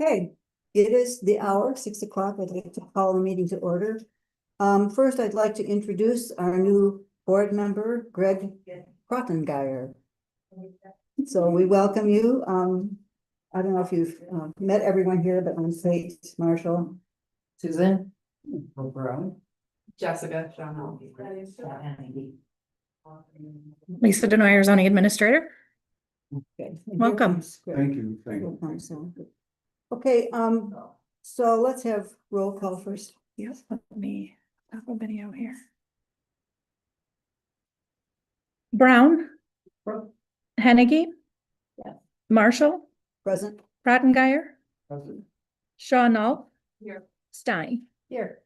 Okay, it is the hour, 6 o'clock. I'd like to call the meeting to order. First, I'd like to introduce our new board member, Greg Krottengeier. So we welcome you. I don't know if you've met everyone here, but I'm Kate Marshall. Susan. Brown. Jessica. Lisa Denoyer, zoning administrator. Okay. Welcome. Thank you, thank you. Okay, so let's have roll call first. Yes, let me have a video here. Brown. Henneke. Yes. Marshall. Present. Krottengeier. Present. Shaw Null. Here. Stein. Here.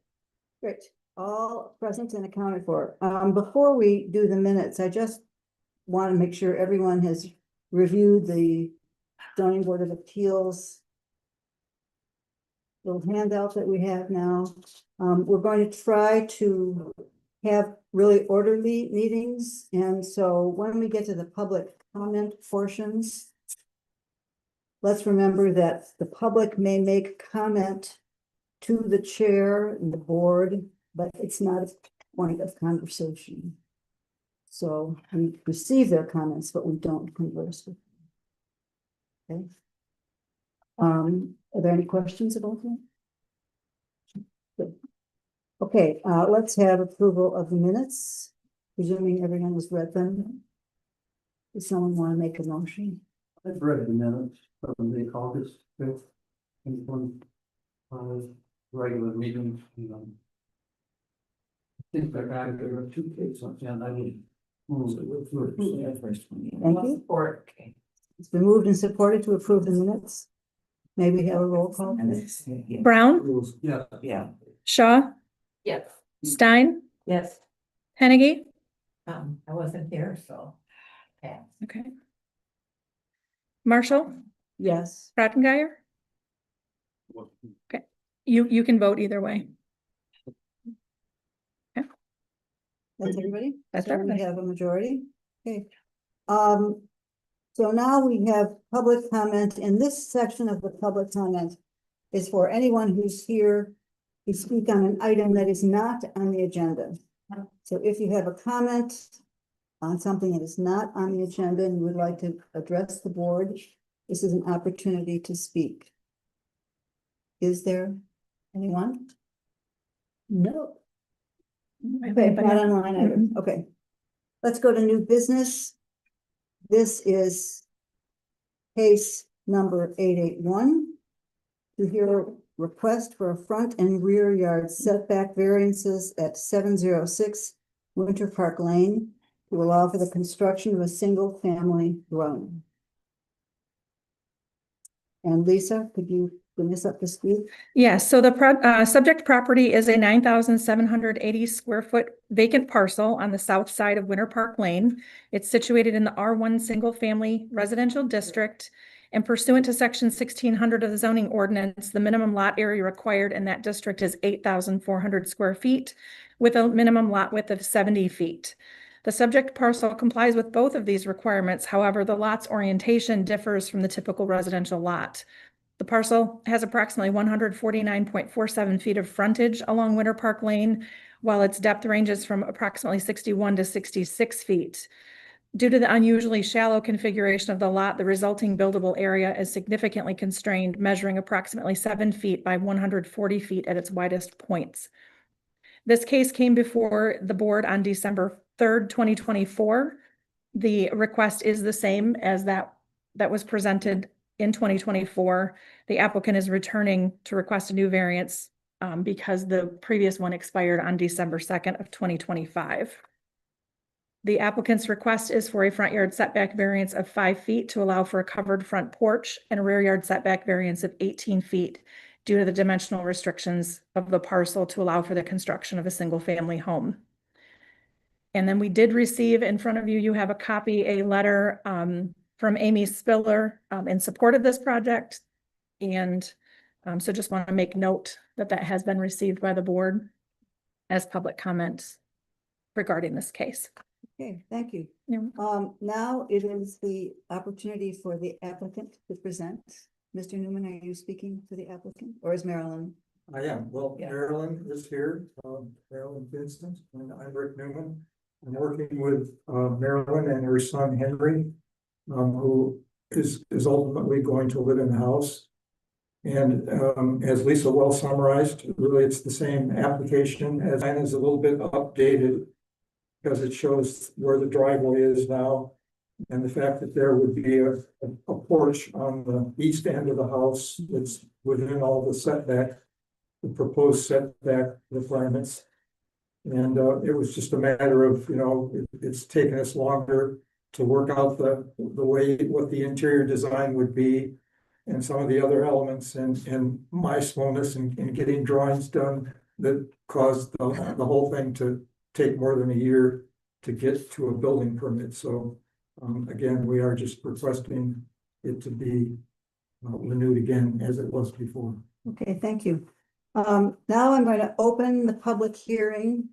Great, all present and accounted for. Before we do the minutes, I just want to make sure everyone has reviewed the zoning board of appeals little handout that we have now. We're going to try to have really orderly meetings, and so when we get to the public comment portions, let's remember that the public may make comment to the chair and the board, but it's not a point of conversation. So we receive their comments, but we don't converse with them. Okay. Are there any questions about that? Good. Okay, let's have approval of the minutes, presuming everyone has read them. Does someone want to make a motion? I've read the minutes from the August 5th. And one regular meeting. I think there are two cases on and I didn't. Thank you. Support. It's been moved and supported to approve the minutes. Maybe have a roll call. Brown. Yeah. Yeah. Shaw. Yes. Stein. Yes. Henneke. I wasn't here, so. Yeah. Okay. Marshall. Yes. Krottengeier. Okay. You can vote either way. That's everybody? That's So we everybody. have a majority. Okay. So now we have public comment, and this section of the public comment is for anyone who's here to speak on an item that is not on the agenda. So if you have a comment on something that is not on the agenda and you would like to address the board, this is an opportunity to speak. Is there anyone? No. Okay, not online either. Okay. Let's go to new business. This is case number 881. To hear a request for a front and rear yard setback variances at 706 Winter Park Lane to allow for the construction of a single family dwelling. And Lisa, could you bring this up to speed? Yes, so the subject property is a 9,780 square foot vacant parcel on the south side of Winter Park Lane. It's situated in the R1 single family residential district, and pursuant to section 1600 of the zoning ordinance, the minimum lot area required in that district is 8,400 square feet with a minimum lot width of 70 feet. The subject parcel complies with both of these requirements. However, the lot's orientation differs from the typical residential lot. The parcel has approximately 149.47 feet of frontage along Winter Park Lane, while its depth ranges from approximately 61 to 66 feet. Due to the unusually shallow configuration of the lot, the resulting buildable area is significantly constrained, measuring approximately 7 feet by 140 feet at its widest points. This case came before the board on December 3rd, 2024. The request is the same as that was presented in 2024. The applicant is returning to request a new variance because the previous one expired on December 2nd of 2025. The applicant's request is for a front yard setback variance of 5 feet to allow for a covered front porch and a rear yard setback variance of 18 feet due to the dimensional restrictions of the parcel to allow for the construction of a single family home. And then we did receive in front of you, you have a copy, a letter from Amy Spiller in support of this project. And so just want to make note that that has been received by the board as public comments regarding this case. Okay, thank you. Yeah. Now it is the opportunity for the applicant to present. Mr. Newman, are you speaking to the applicant or is Marilyn? I am. Well, Yeah. Marilyn is here, Marilyn Vincent, and I'm Rick Newman. I'm working with Marilyn and her son Henry, who is ultimately going to live in the house. And as Lisa well summarized, really it's the same application as mine is a little bit updated because it shows where the driveway is now. And the fact that there would be a porch on the east end of the house that's within all the proposed setback requirements. And it was just a matter of, it's taken us longer to work out the way, what the interior design would be. And some of the other elements and my slowness in getting drawings done that caused the whole thing to take more than a year to get to a building permit. So again, we are just requesting it to be renewed again as it was before. Okay, thank you. Now I'm going to open the public hearing.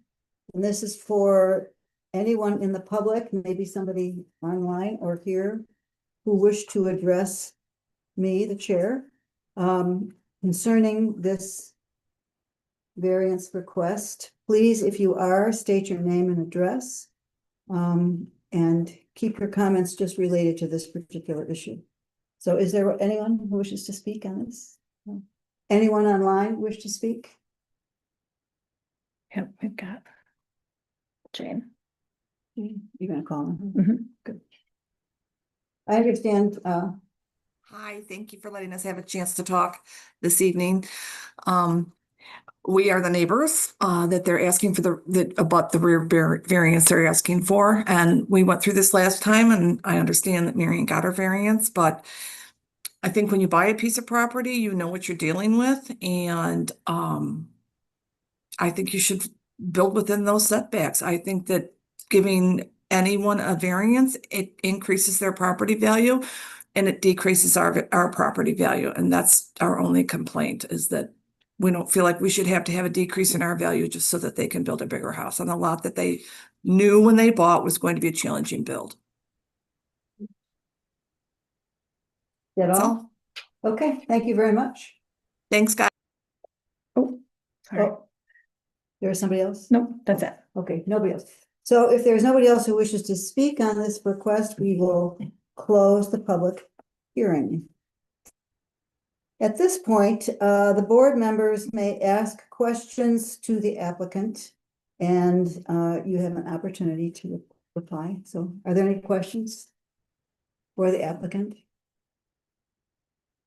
And this is for anyone in the public, maybe somebody online or here, who wish to address me, the chair, concerning this variance request. Please, if you are, state your name and address. And keep your comments just related to this particular issue. So is there anyone who wishes to speak on this? No? Anyone online wish to speak? Yep, we've got Jane. You're gonna call them? Mhm. Good. I understand, Hi, thank you for letting us have a chance to talk this evening. We are the neighbors that they're asking for about the rear variance they're asking for. And we went through this last time and I understand that Marion got her variance, but I think when you buy a piece of property, you know what you're dealing with. And I think you should build within those setbacks. I think that giving anyone a variance, it increases their property value and it decreases our property value. And that's our only complaint, is that we don't feel like we should have to have a decrease in our value just so that they can build a bigger house on a lot that they knew when they bought was going to be a challenging build. that So, all? Okay, thank you very much. thanks, guys. Oh, sorry. Oh, there is somebody else? Nope, that's it. Okay, nobody else. So if there's nobody else who wishes to speak on this request, we will close the public hearing. At this point, the board members may ask questions to the applicant, and you have an opportunity to reply. So are there any questions for the applicant?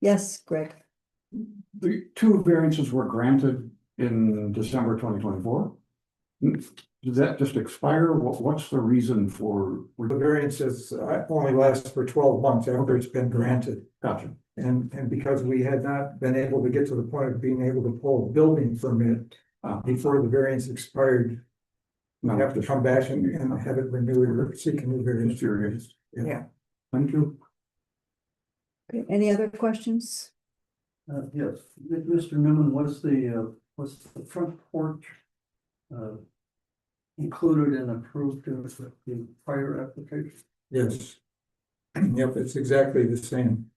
Yes, Greg. The two variances were granted in December 2024. Did that just expire? What's the reason for? The variances only lasts for 12 months after it's been granted. Gotcha. And because we had not been able to get to the point of being able to pull a building permit before the variance expired, we have to come back and have it renewed or seek a new variance. Curious. Yeah. Thank you. Okay, any other questions? Yes, Mr. Newman, was the front porch included and approved in the prior application? Yes. Yep, it's exactly the same.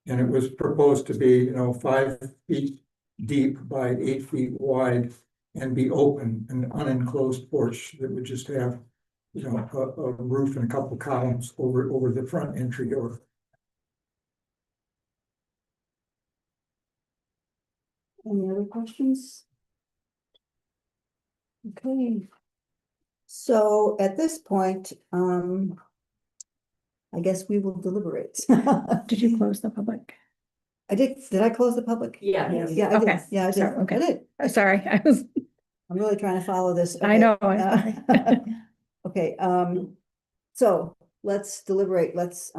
And it was proposed to be, 5 feet deep by 8 feet wide and be open, an unenclosed porch that would just have, a roof and a couple columns over the front entry door. Any other questions? Okay. So at this point, I guess we will deliberate. Did you close the public? I did I close the public? Yeah. Yeah, I did. Okay. Yeah, I did. Sorry, okay. I did. Sorry, I was, I'm really trying to follow this. I Okay, know. I'm sorry. Okay, so let's deliberate. Let's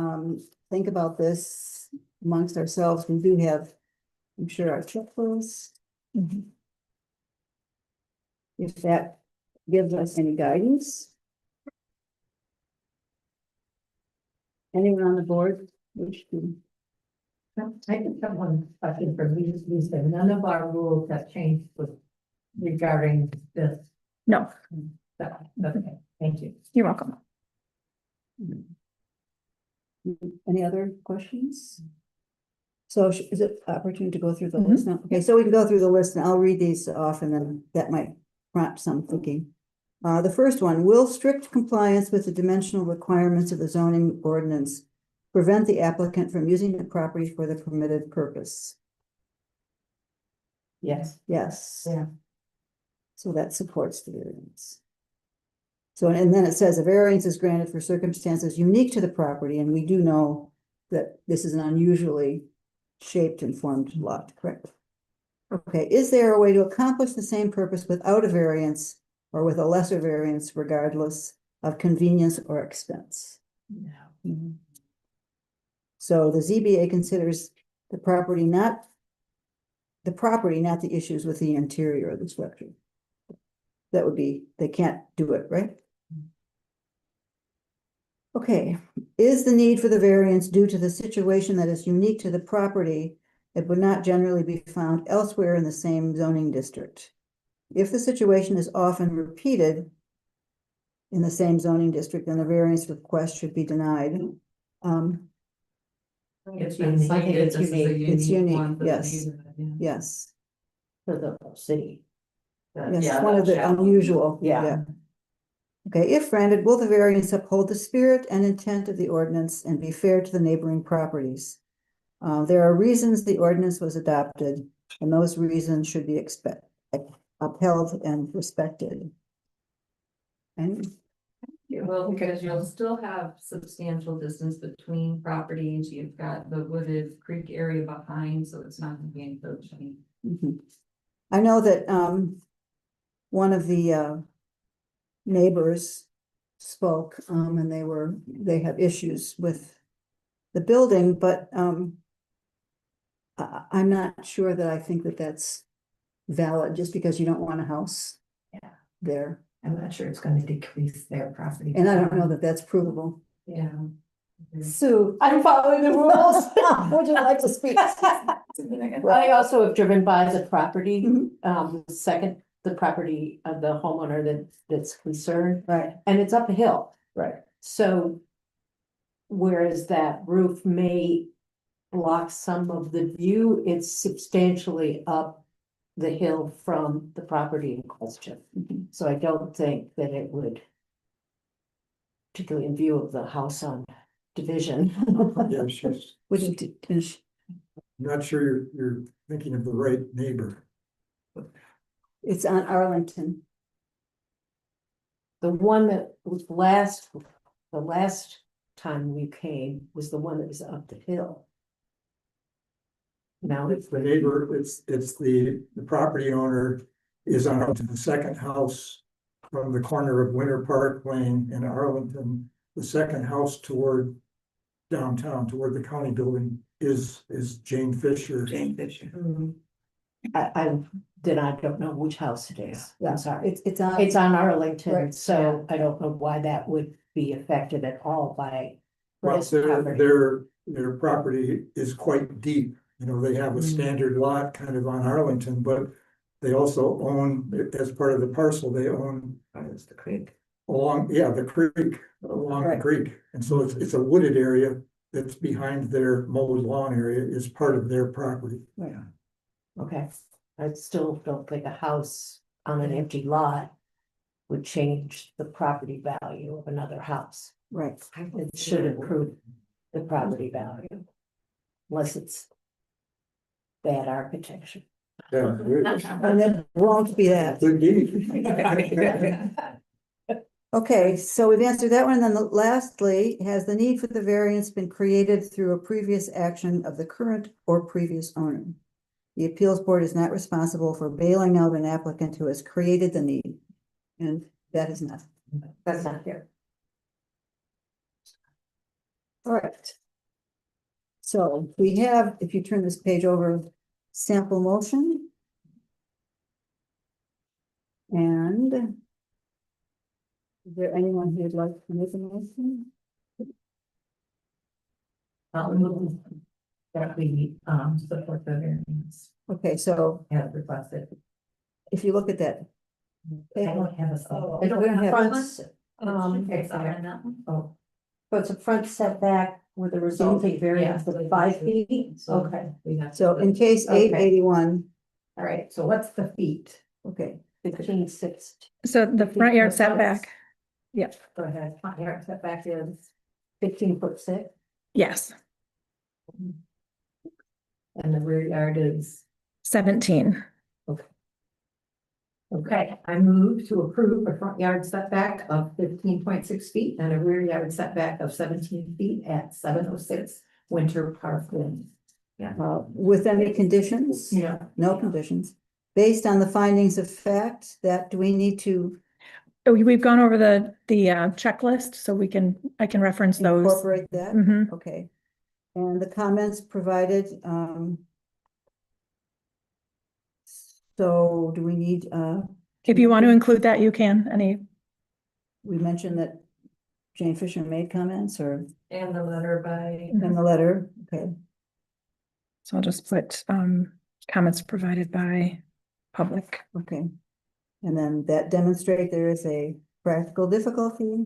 think about this amongst ourselves. We do have, I'm sure, our checklist. Mhm. If that gives us any guidance. Anyone on the board wish to? I just have one question for Lisa. None of our rules have changed regarding this. No, So, okay, thank you. you're welcome. Any other questions? So is it opportune to go through the Mhm. list now? Okay, so we can go through the list and I'll read these off and then that might prompt some thinking. The first one, will strict compliance with the dimensional requirements of the zoning ordinance prevent the applicant from using the property for the permitted purpose? Yes. Yes. Yeah. So that supports the variance. So, and then it says a variance is granted for circumstances unique to the property, and we do know that this is an unusually shaped and formed lot, correct? Okay, is there a way to accomplish the same purpose without a variance or with a lesser variance regardless of convenience or expense? No. So the ZBA considers the property, not the issues with the interior of the structure. That would be, they can't do it, right? Okay, is the need for the variance due to the situation that is unique to the property that would not generally be found elsewhere in the same zoning district? If the situation is often repeated in the same zoning district, then the variance request should be denied. It's It's like unique. this is a It's unique unique, one for the yes. neighborhood, yeah. Yes, For the city. yes, Yeah, one of that the chapel. unusual, Yeah. yeah. Okay, if granted, will the variance uphold the spirit and intent of the ordinance and be fair to the neighboring properties? There are reasons the ordinance was adopted, and those reasons should be upheld and respected. And Well, because you'll still have substantial distance between properties, you've got the wooded creek area behind, so it's not gonna be encroaching. mhm. I know that one of the neighbors spoke, and they have issues with the building, but I'm not sure that I think that that's valid, just because you don't want a house. Yeah. There, I'm not sure it's gonna decrease their property. and I don't know that that's provable. Yeah. Sue, I'm following the rules. Would you like to speak? I also have driven by the property, Mhm. the property of the homeowner that's concerned, Right, and it's up a hill. right. So whereas that roof may block some of the view, it's substantially up the hill from the property in question. Mhm. So I don't think that it would, particularly in view of the house on Division. Yeah, she's, Wouldn't it finish? not sure you're thinking of the right neighbor. It's on Arlington. The one that was the last time we came was the one that was up the hill. Now It's the neighbor, it's the property owner is on the second house from the corner of Winter Park Lane in Arlington. The second house toward downtown, toward the county building is Jane Fisher. Fisher. I don't know which house it is. Yeah, I'm sorry. It's on. It's on Arlington, Right. so I don't know why that would be affected at all by Well, this property. their property is quite deep, you know, they have a standard lot kind of on Arlington, but they also own, as part of the parcel, they own. It's the creek. Along the creek, along the Right. creek, and so it's a wooded area that's behind their mowed lawn area is part of their property. Right. Okay, I still don't think a house on an empty lot would change the property value of another house. Right. It should improve the property value. Unless it's bad architecture. Yeah, And it won't be that. good deed. Okay, so we've answered that one, and then lastly, has the need for the variance been created through a previous action of the current or previous owner? The appeals board is not responsible for bailing out an applicant who has created the need, and that is not. That's not here. All right. So we have, if you turn this page over, sample motion. And is there anyone who'd like to make a motion? That we, support the variance Okay, so as requested. if you look at that. I don't have a. We don't have- Fronts, Okay, sorry. so it's a front setback With the resulting variance of 5 feet? So Okay, we have. So in case Okay. 881, All right, so what's the feet? okay, 15.6. So the front yard setback, Go ahead, front yard setback is, 15.6. yes, and the rear yard is. 17. Okay, I move to approve a front yard setback of 15.6 feet and a rear yard setback of 17 feet at 706 Winter Park Lane. with any conditions? Yeah. No conditions. Based on the findings of fact, that do we need to Oh, we've gone over the checklist, so I can reference those. incorporate that? Mhm. Okay. And the comments provided, so do we need, If you want to include that, you can, we mentioned that Jane Fisher made comments or And the letter by. in the letter? Okay, so I'll just put comments provided by public. okay. And then that demonstrate there is a practical difficulty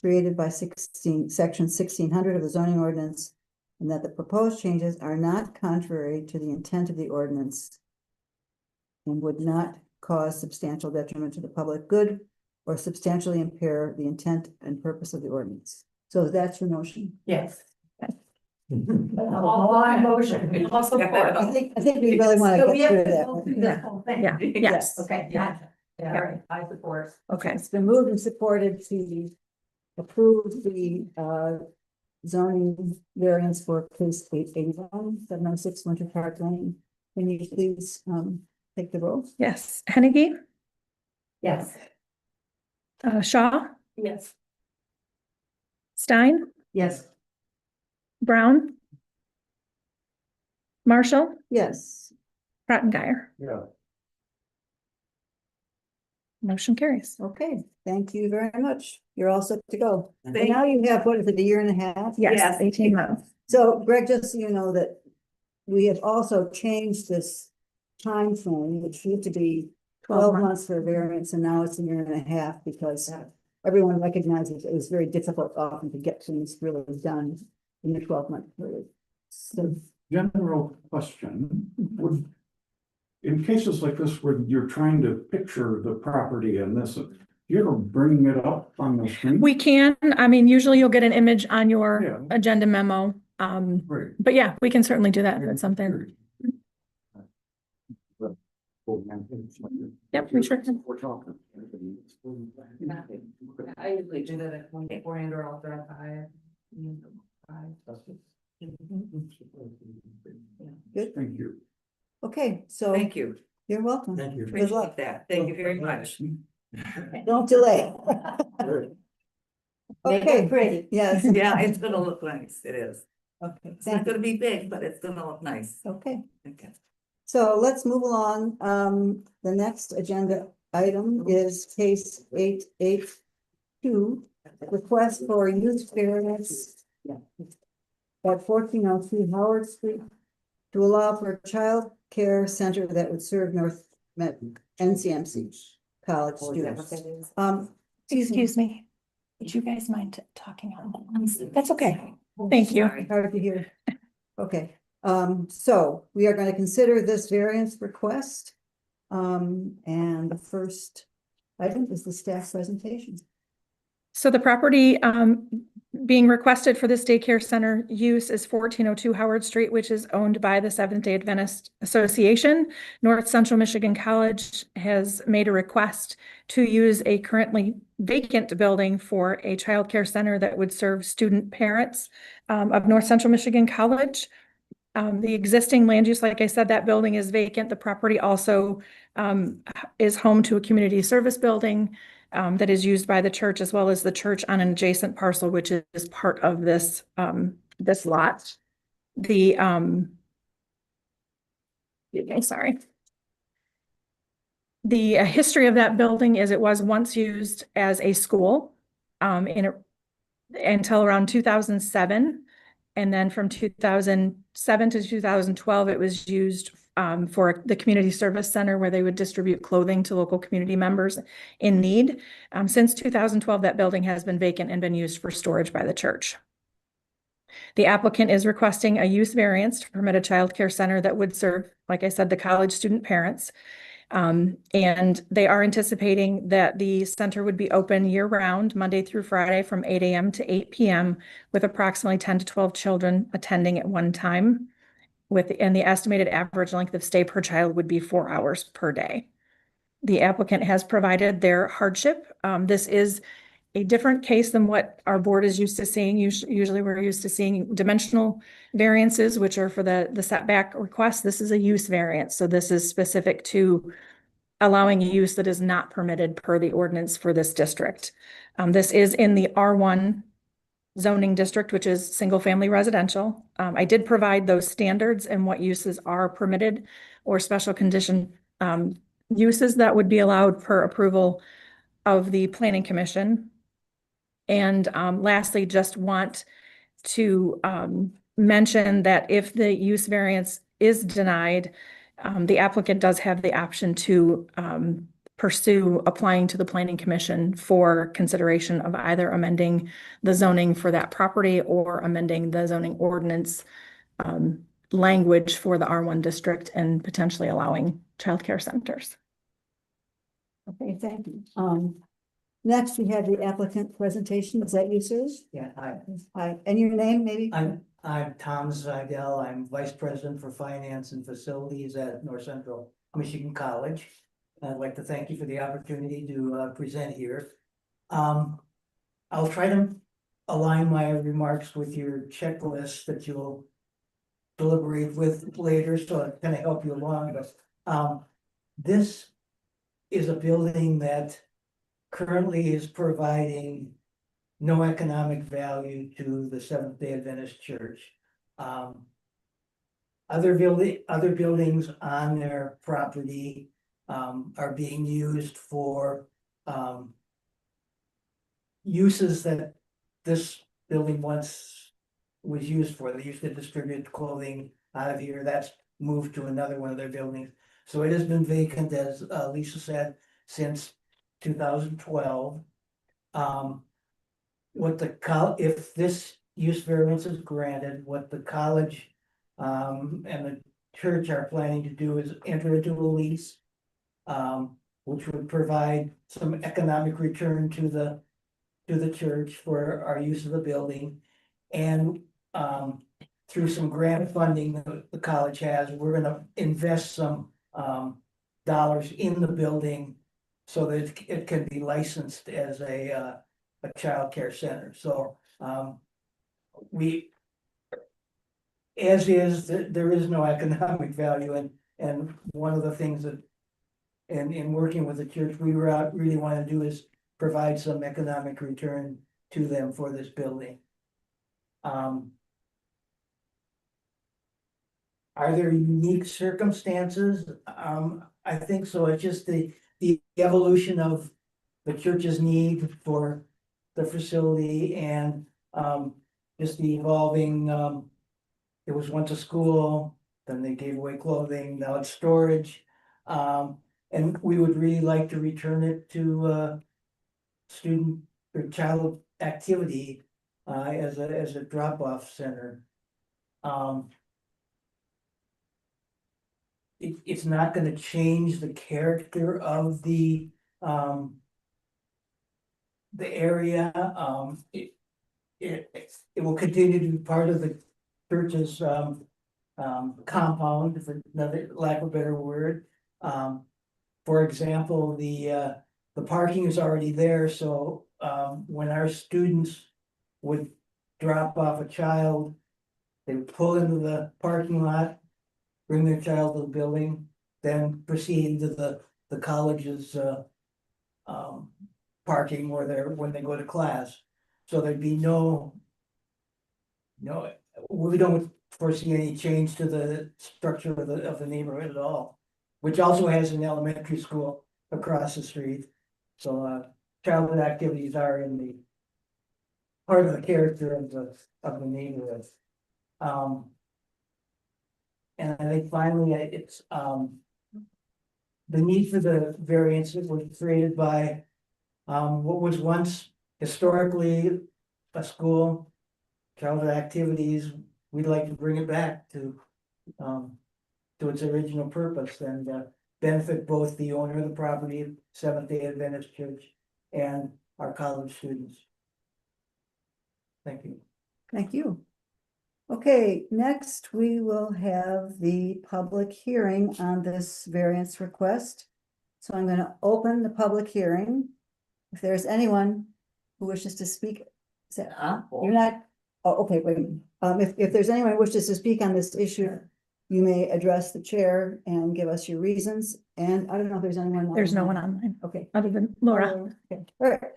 created by section 1600 of the zoning ordinance, and that the proposed changes are not contrary to the intent of the ordinance and would not cause substantial detriment to the public good or substantially impair the intent and purpose of the ordinance. So that's your motion. Yes. All motion. All support. I think we really want So to we get have through to go through that. this whole thing. Yeah, yes. Okay, gotcha. Yeah, all right, I support. Okay, It's been moved and supported to approve the zoning variance for case 881, 706 Winter Park Lane. Can you please take the roll? yes. Hennigy, Yes. Shaw, Yes. Stein, Yes. Brown, Marshall, Yes. Prattengeier. Yeah. Motion carries. Okay, thank you very much. You're all set to go. And Thank now you have, what is it, a year and a half? Yes, 18 months. So Greg, just so you know that we have also changed this time frame, which used to be 12 months for variance, and now it's a year and a half because everyone recognizes it was very difficult often to get things really done in the 12-month period. So, General question, would, in cases like this where you're trying to picture the property and this, do you ever bring it up on the screen? We can, I mean, usually you'll get an image on your Yeah. agenda memo. Right. But yeah, we can certainly do that. That's something. Yep, we sure can. We're talking. I usually do that at 24 and or I'll drive by. good. Thank you. Okay, so Thank you. you're welcome. Thank you. Good luck. Appreciate that. Thank you very much. Don't delay. Make Okay, it pretty. yes. Yeah, it's gonna look nice. It is. Okay, It's not thank you. gonna be big, but it's gonna look nice. Okay. Okay. So let's move along. The next agenda item is case 882, request for use variance at 1402 Howard Street to allow for a child care center that would serve North Met NCMC college students. Excuse me. Would you guys mind talking on? That's okay. Thank you. Hard to hear. Okay, so we are going to consider this variance request. And the first item is the staff presentation. So the property being requested for this daycare center use is 1402 Howard Street, which is owned by the Seventh-day Adventist Association. North Central Michigan College has made a request to use a currently vacant building for a child care center that would serve student parents of North Central Michigan College. The existing land use, like I said, that building is vacant. The property also is home to a community service building that is used by the church, as well as the church on an adjacent parcel, which is part of this this lot. The sorry. The history of that building is it was once used as a school until around 2007. And then from 2007 to 2012, it was used for the community service center where they would distribute clothing to local community members in need. Since 2012, that building has been vacant and been used for storage by the church. The applicant is requesting a use variance to permit a childcare center that would serve, like I said, the college student parents. And they are anticipating that the center would be open year-round, Monday through Friday, from 8 a.m. to 8 p.m., with approximately 10 to 12 children attending at one time. And the estimated average length of stay per child would be 4 hours per day. The applicant has provided their hardship. This is a different case than what our board is used to seeing. Usually we're used to seeing dimensional variances, which are for the setback request. This is a use variance. So this is specific to allowing a use that is not permitted per the ordinance for this district. This is in the R1 zoning district, which is single-family residential. I did provide those standards and what uses are permitted or special condition uses that would be allowed per approval of the Planning Commission. And lastly, just want to mention that if the use variance is denied, the applicant does have the option to pursue applying to the Planning Commission for consideration of either amending the zoning for that property or amending the zoning ordinance language for the R1 district and potentially allowing childcare centers. Okay, thank you. Next, we have the applicant presentation. Is that you, sir? Yeah, hi, Hi, and your name, maybe? I'm Tom Zidell. I'm Vice President for Finance and Facilities at North Central Michigan College. I'd like to thank you for the opportunity to present here. I'll try to align my remarks with your checklist that you'll deliberate with later, so it kind of help you along. But this is a building that currently is providing no economic value to the Seventh-day Adventist Church. Other buildings on their property are being used for uses that this building once was used for. They used to distribute clothing out of here. That's moved to another one of their buildings. So it has been vacant, as Lisa said, since 2012. If this use variance is granted, what the college and the church are planning to do is enter into a lease, which would provide some economic return to the church for our use of the building. And through some grant funding that the college has, we're gonna invest some dollars in the building so that it can be licensed as a childcare center. So as is, there is no economic value, and one of the things that in working with the church, we really want to do is provide some economic return to them for this building. Are there unique circumstances? I think so. It's just the evolution of the church's need for the facility and just the evolving, it was once a school, then they gave away clothing, now it's storage. And we would really like to return it to student or child activity as a drop-off center. It's not gonna change the character of the area. It will continue to be part of the church's compound, for another lack of a better word. For example, the parking is already there, so when our students would drop off a child, they would pull into the parking lot, bring their child to the building, then proceed to the college's parking when they go to class. So there'd be we don't foresee any change to the structure of the neighborhood at all, which also has an elementary school across the street. So childhood activities are in the part of the character of the neighborhood. And I think finally, it's the need for the variance was created by what was once historically a school. childhood activities, we'd like to bring it back to its original purpose and, benefit both the owner of the property, Seventh-day Adventist Church, and our college students. Thank you. Thank you. Okay, next we will have the public hearing on this variance request. So I'm gonna open the public hearing. If there's anyone who wishes to speak, you're not, oh, okay, wait. If there's anyone who wishes to speak on this issue, you may address the chair and give us your reasons. And I don't know if there's anyone. There's no one online. online, Okay. other than Laura. Okay, all right.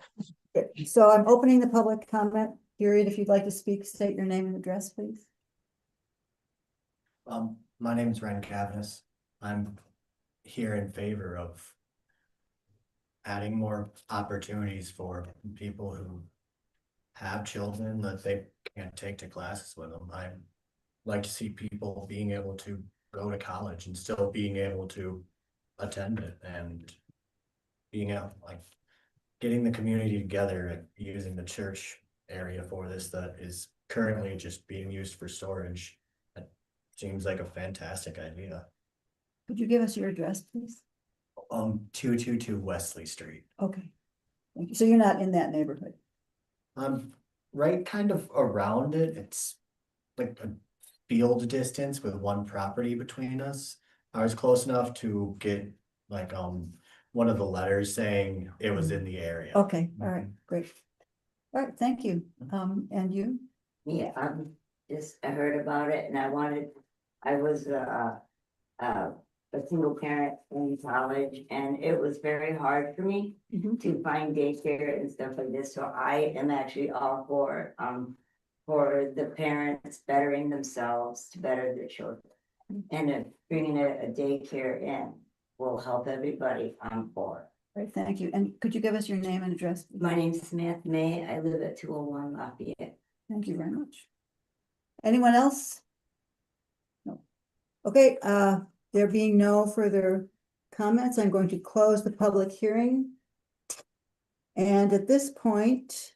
Good. So I'm opening the public comment period. If you'd like to speak, state your name and address, please. My name is Ryan Cavanis. I'm here in favor of adding more opportunities for people who have children that they can't take to classes with them. I like to see people being able to go to college and still being able to attend it and being out, like getting the community together and using the church area for this that is currently just being used for storage. It seems like a fantastic idea. Could you give us your address, please? 222 Wesley Street. Okay. Thank you. So you're not in that neighborhood? Right kind of around it. It's like a field distance with one property between us. I was close enough to get like one of the letters saying it was in the area. Okay, all right, great. All right, thank you. And you? Yeah, I heard about it and I was a single parent in college and it was very hard for me to find daycare and stuff like this. So I am actually all for the parents bettering themselves to better their children. And if bringing a daycare in will help everybody, I'm for. Right, thank you. And could you give us your name and address? Please? My name's Samantha May. I live at 201 Lafayette. Thank you very much. Anyone else? No. Okay, there being no further comments, I'm going to close the public hearing. And at this point,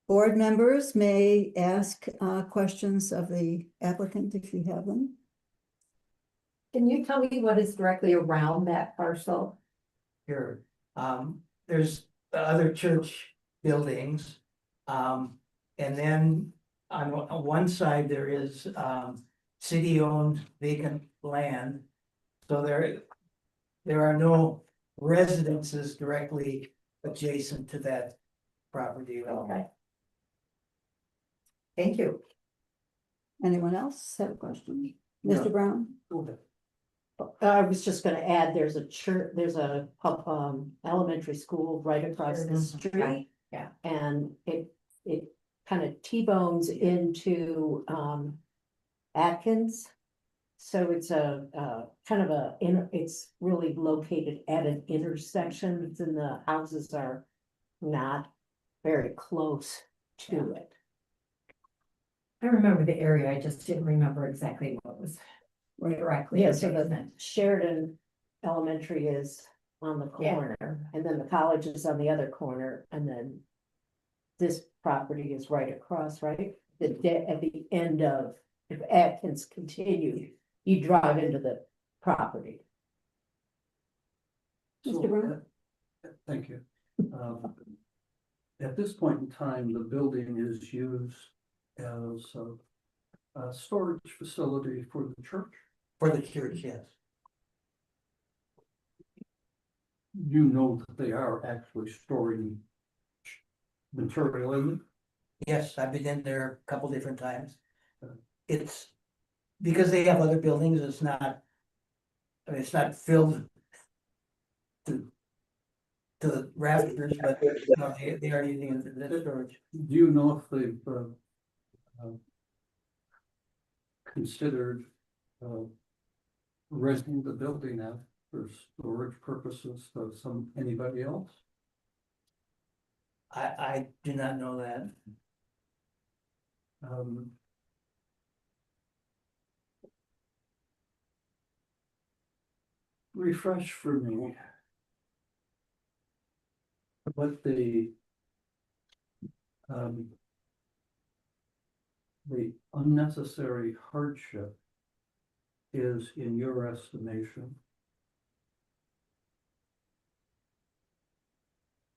board members may ask questions of the applicant if you have them. Can you tell me what is directly around that parcel? Here, there's the other church buildings. And then on one side, there is, city-owned vacant land. So there are no residences directly adjacent to that property at all. Okay. Thank you. Anyone else have a question? No. Mr. Brown? I was just gonna add, there's a church, there's a elementary school right across the street. Yeah. And it kind of T-bones into Atkins. So it's a kind of it's really located at an intersection and the houses are not very close to it. I remember the area, I just didn't remember exactly what was directly. Yeah, so the adjacent. Sheridan Elementary is on the Yeah. corner, and then the college is on the other corner, and then this property is right across, right? At the end of, if Atkins continued, you drive into the property. Mr. Brown? Thank you. At this point in time, the building is used as a storage facility for the church. For the church, yes. You know that they are actually storing material in it. Yes, I've been in there a couple different times. It's because they have other buildings, it's not. I mean, it's not filled to the rafters, but no, they are using it as storage. Do you know if they've considered renting the building out for storage purposes to anybody else? I do not know that. Refresh for me what the the unnecessary hardship is in your estimation?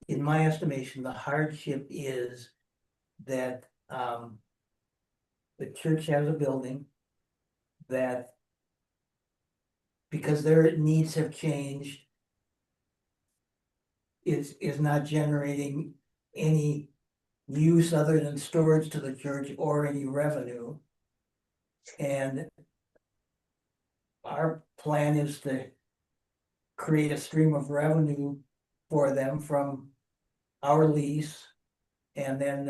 In my estimation, the hardship is that, the church has a building that, because their needs have changed, is not generating any use other than storage to the church or any revenue. And our plan is to create a stream of revenue for them from our lease. And then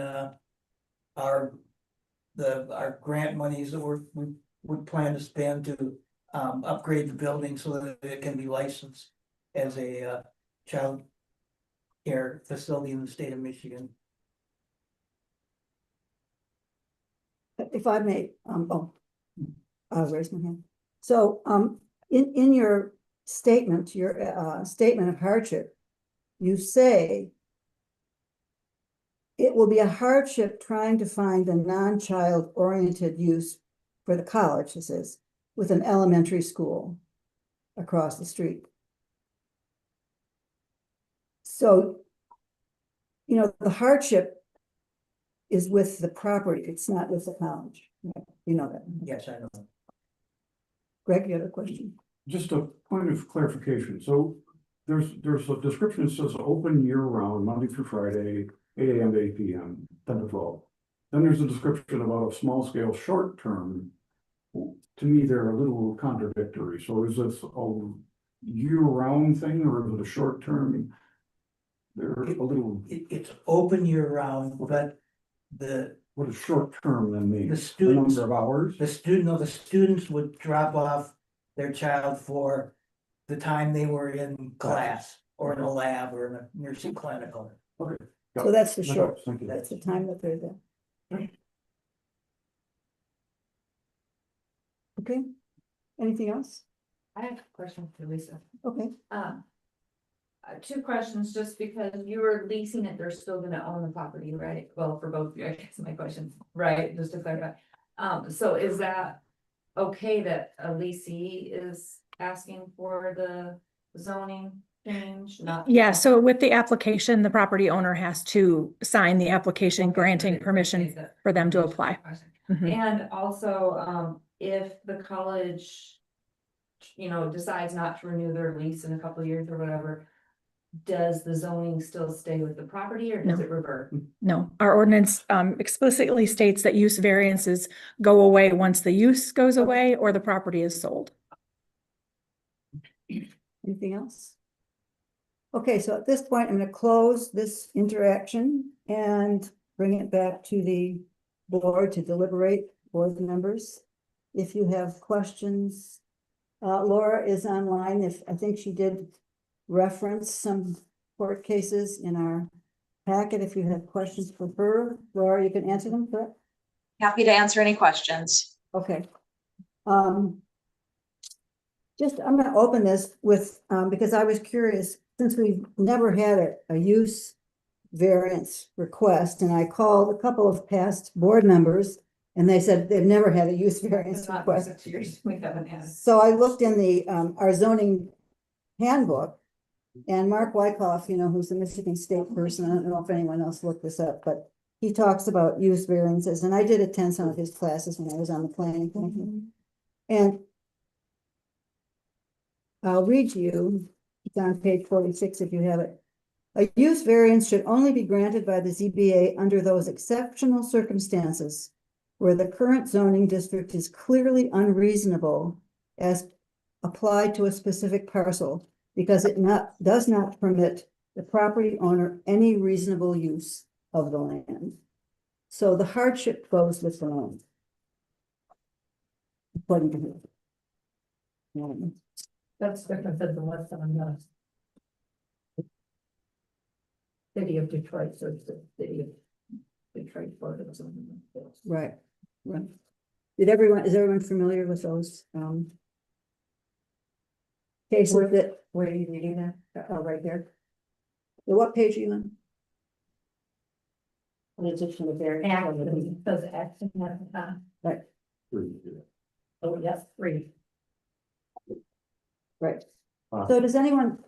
our grant monies that we would plan to spend to upgrade the building so that it can be licensed as a child care facility in the state of Michigan. If I may, I'll raise my hand. So, in your statement, statement of hardship, you say it will be a hardship trying to find a non-child oriented use for the college, this is, with an elementary school across the street. So, you know, the hardship is with the property, it's not with the college. Right? You know that. Yes, I know. Greg, you have a question? Just a point of clarification. So there's a description that says open year round, Monday through Friday, 8 AM to 8 PM, 10 to 12. Then there's a description about a small scale short term. To me, they're a little contradictory. So is this a year round thing or is it a short term? They're a little. It's open year round, but what does short term then mean? The students, number of hours? the students would drop off their child for the time they were in class or in a lab or in a nursing clinical. Okay. So that's the That short, helps. Thank you. that's the time that they're there. Okay, anything else? I have a question for Lisa. Okay, Two questions, just because you were leasing it, they're still gonna own the property, right? Well, for both of you, I guess my question, right, just to clarify. So is that okay that a leasee is asking for the zoning change, not? Yeah, so with the application, the property owner has to sign the application Okay, granting okay, permission okay, that- for them to apply. Mhm. And also, if the college, decides not to renew their lease in a couple of years or whatever, does the zoning still stay with the property or does No. it revert? No, our ordinance explicitly states that use variances go away once the use goes away or the property is sold. anything else? Okay, so at this point, I'm gonna close this interaction and bring it back to the board to deliberate, board members. If you have questions, Laura is online. I think she did reference some court cases in our packet. If you have questions for her, Laura, you can answer them, correct? Happy to answer any questions. Okay. I'm gonna open this with, because I was curious, since we've never had a use variance request, and I called a couple of past board members, and they said they've never had a use variance It's not for request. 6 years, we haven't had. So I looked in the, our zoning handbook, and Mark Wyckoff, who's the Michigan State person, I don't know if anyone else looked this up, but he talks about use variances, and I did attend some of his classes when I was on the planning commission. And I'll read you, it's on page 46 if you have it. A use variance should only be granted by the ZBA under those exceptional circumstances where the current zoning district is clearly unreasonable as applied to a specific parcel because it does not permit the property owner any reasonable use of the land. So the hardship goes with the land. According to him. That's different than the what's on the city of Detroit, so it's the city of Detroit, Florida, or something like this. Right, right. Is everyone familiar with those, cases that, Where are you reading that? right there? What page are you on? in addition to variance. Action, does action have, oh, yes, 3. Right. So does anyone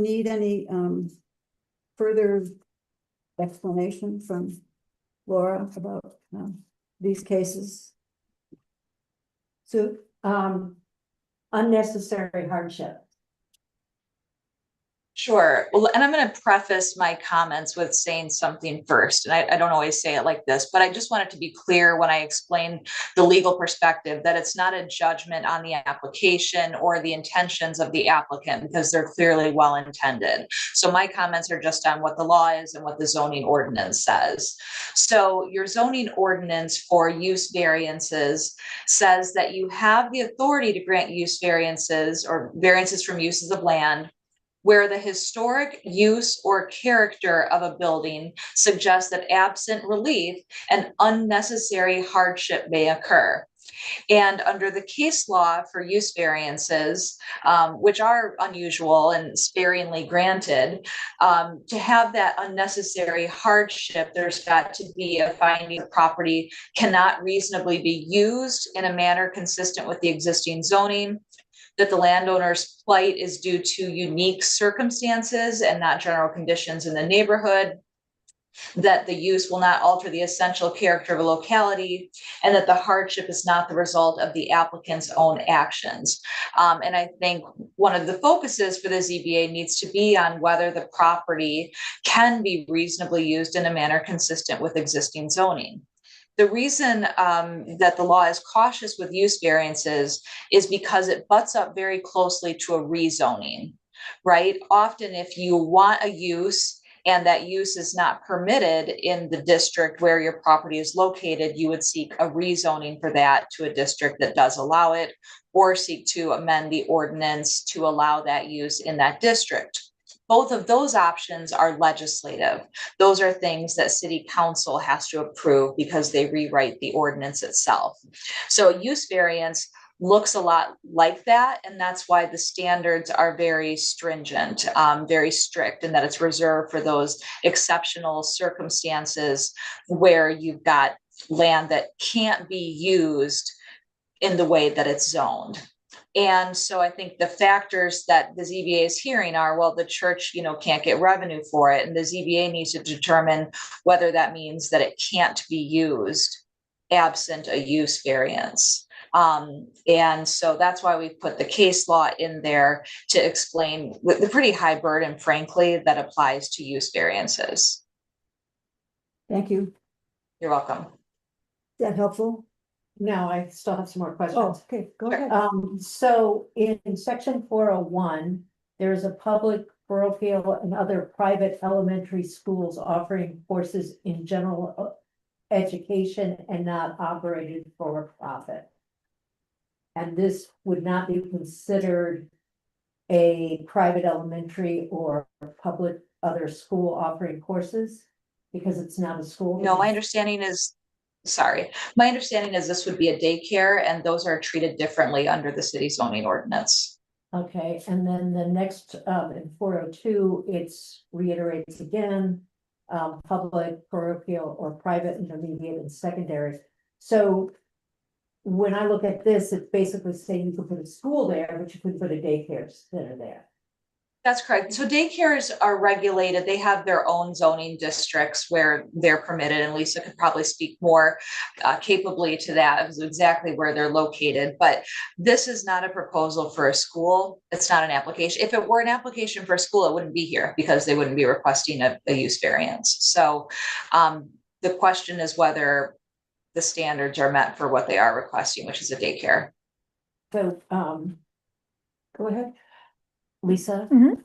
need any, further explanation from Laura about, these cases? So, unnecessary hardship. Sure. Well, and I'm going to preface my comments with saying something first. And I don't always say it like this, but I just want it to be clear when I explain the legal perspective that it's not a judgment on the application or the intentions of the applicant, because they're clearly well intended. So my comments are just on what the law is and what the zoning ordinance says. So your zoning ordinance for use variances says that you have the authority to grant use variances or variances from uses of land where the historic use or character of a building suggests that absent relief, an unnecessary hardship may occur. And under the case law for use variances, which are unusual and sparingly granted, to have that unnecessary hardship, there's got to be a finding the property cannot reasonably be used in a manner consistent with the existing zoning, that the landowner's plight is due to unique circumstances and not general conditions in the neighborhood, that the use will not alter the essential character of a locality, and that the hardship is not the result of the applicant's own actions. And I think one of the focuses for the ZBA needs to be on whether the property can be reasonably used in a manner consistent with existing zoning. The reason that the law is cautious with use variances is because it butts up very closely to a rezoning, right? Often if you want a use and that use is not permitted in the district where your property is located, you would seek a rezoning for that to a district that does allow it, or seek to amend the ordinance to allow that use in that district. Both of those options are legislative. Those are things that city council has to approve because they rewrite the ordinance itself. So a use variance looks a lot like that, and that's why the standards are very stringent, very strict, and that it's reserved for those exceptional circumstances where you've got land that can't be used in the way that it's zoned. And so I think the factors that the ZBA is hearing are, well, the church, can't get revenue for it. And the ZBA needs to determine whether that means that it can't be used absent a use variance. And so that's why we put the case law in there to explain the pretty high burden, frankly, that applies to use variances. Thank you. You're welcome. Is that helpful? No, I still have some more Oh, questions. okay, go ahead. So in section 401, there's a public, parochial, and other private elementary schools offering courses in general education and not operated for profit. And this would not be considered a private elementary or public other school offering courses because it's not a school? No, my understanding is this would be a daycare, and those are treated differently under the city zoning ordinance. Okay, and then the next, in 402, it's reiterates again, public, parochial, or private, intermediate, and secondary. So when I look at this, it's basically saying you could put a school there, but you could put a daycare center there. That's correct. So daycares are regulated. They have their own zoning districts where they're permitted, and Lisa could probably speak more capably to that, of exactly where they're located. But this is not a proposal for a school. It's not an application. If it were an application for a school, it wouldn't be here because they wouldn't be requesting a use variance. So the question is whether the standards are met for what they are requesting, which is a daycare. So, go ahead, Lisa. Mhm.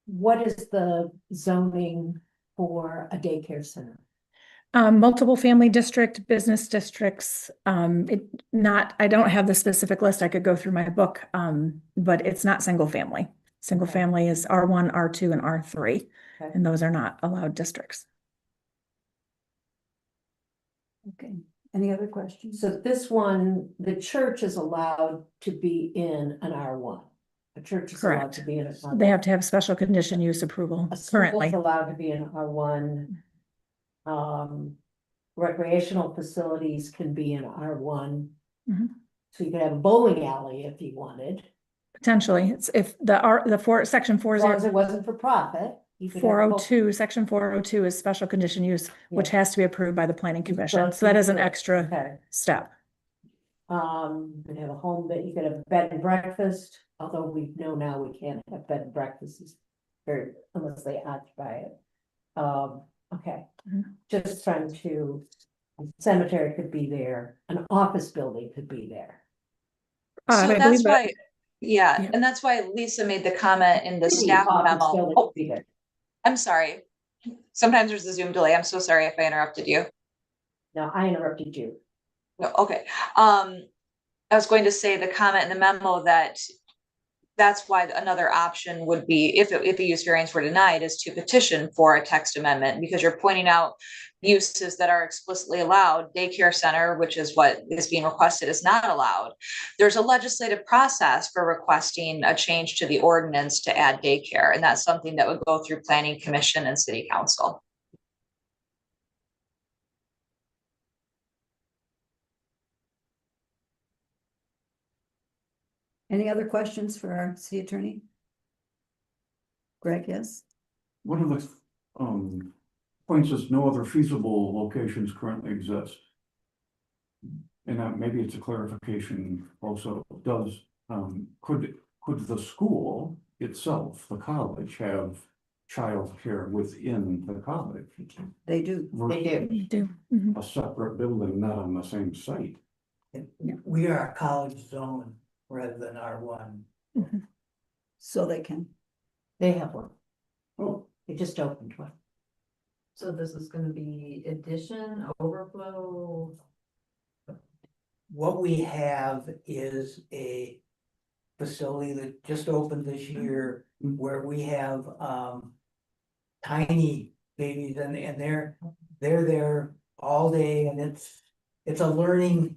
What is the zoning for a daycare center? Multiple family district, business districts, I don't have the specific list. I could go through my book, but it's not single family. Single family is R1, R2, and R3, Okay. and those are not allowed districts. Okay, any other questions? So this one, the church is allowed to be in an R1. A church is allowed Correct. to be in a. They have to have special condition use approval A school currently. is allowed to be in R1. recreational facilities can be in R1. Mhm. So you could have a bowling alley if you wanted, Potentially, it's if section as long as it wasn't for profit. You could have four a oh bow- two, section 402 is special condition use, which Yeah. has to be approved by the planning commission. it's So that is an not- extra Okay. step. You could have a home that you could have a bed and breakfast, although we know now we can't have bed and breakfasts very, unless they occupy it. Okay, Mhm. just trying to, cemetery could be there, an office building could be there. I So believe that's that- why, yeah, Yeah. and that's why Lisa made the comment in the Any staff office memo. building Oh, could be there. I'm sorry. Sometimes there's a Zoom delay. I'm so sorry if I interrupted you. No, I interrupted you. No, okay. I was going to say the comment in the memo that that's why another option would be, if a use variance were denied, is to petition for a text amendment, because you're pointing out uses that are explicitly allowed. Daycare center, which is what is being requested, is not allowed. There's a legislative process for requesting a change to the ordinance to add daycare, and that's something that would go through planning commission and city council. Any other questions for our city attorney? Greg, yes? One of the, points is no other feasible locations currently exist. And that maybe it's a clarification also, could the school itself, the college, have childcare within the college? They do. They do. You do. Mhm. A separate building, not on the same site. We are a college zone rather than R1. So they can. They have one. Oh, They just opened one. So this is gonna be addition, overflow? What we have is a facility that just opened this year where we have tiny babies and they're there all day, and it's a learning.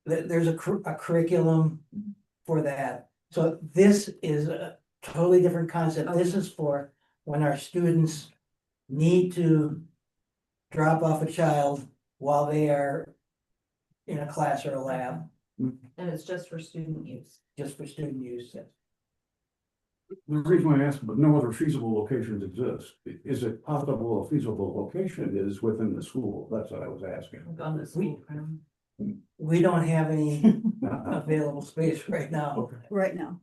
There's a curriculum for that. So this is a totally different concept. This is for when our students need to drop off a child while they are in a class or a lab, And it's just for student use. just for student use. the reason why I asked, but no other feasible locations exist. Is it possible a feasible location is within the school? That's what I was asking. On the school ground. We don't have any available space right now. Okay. Right now.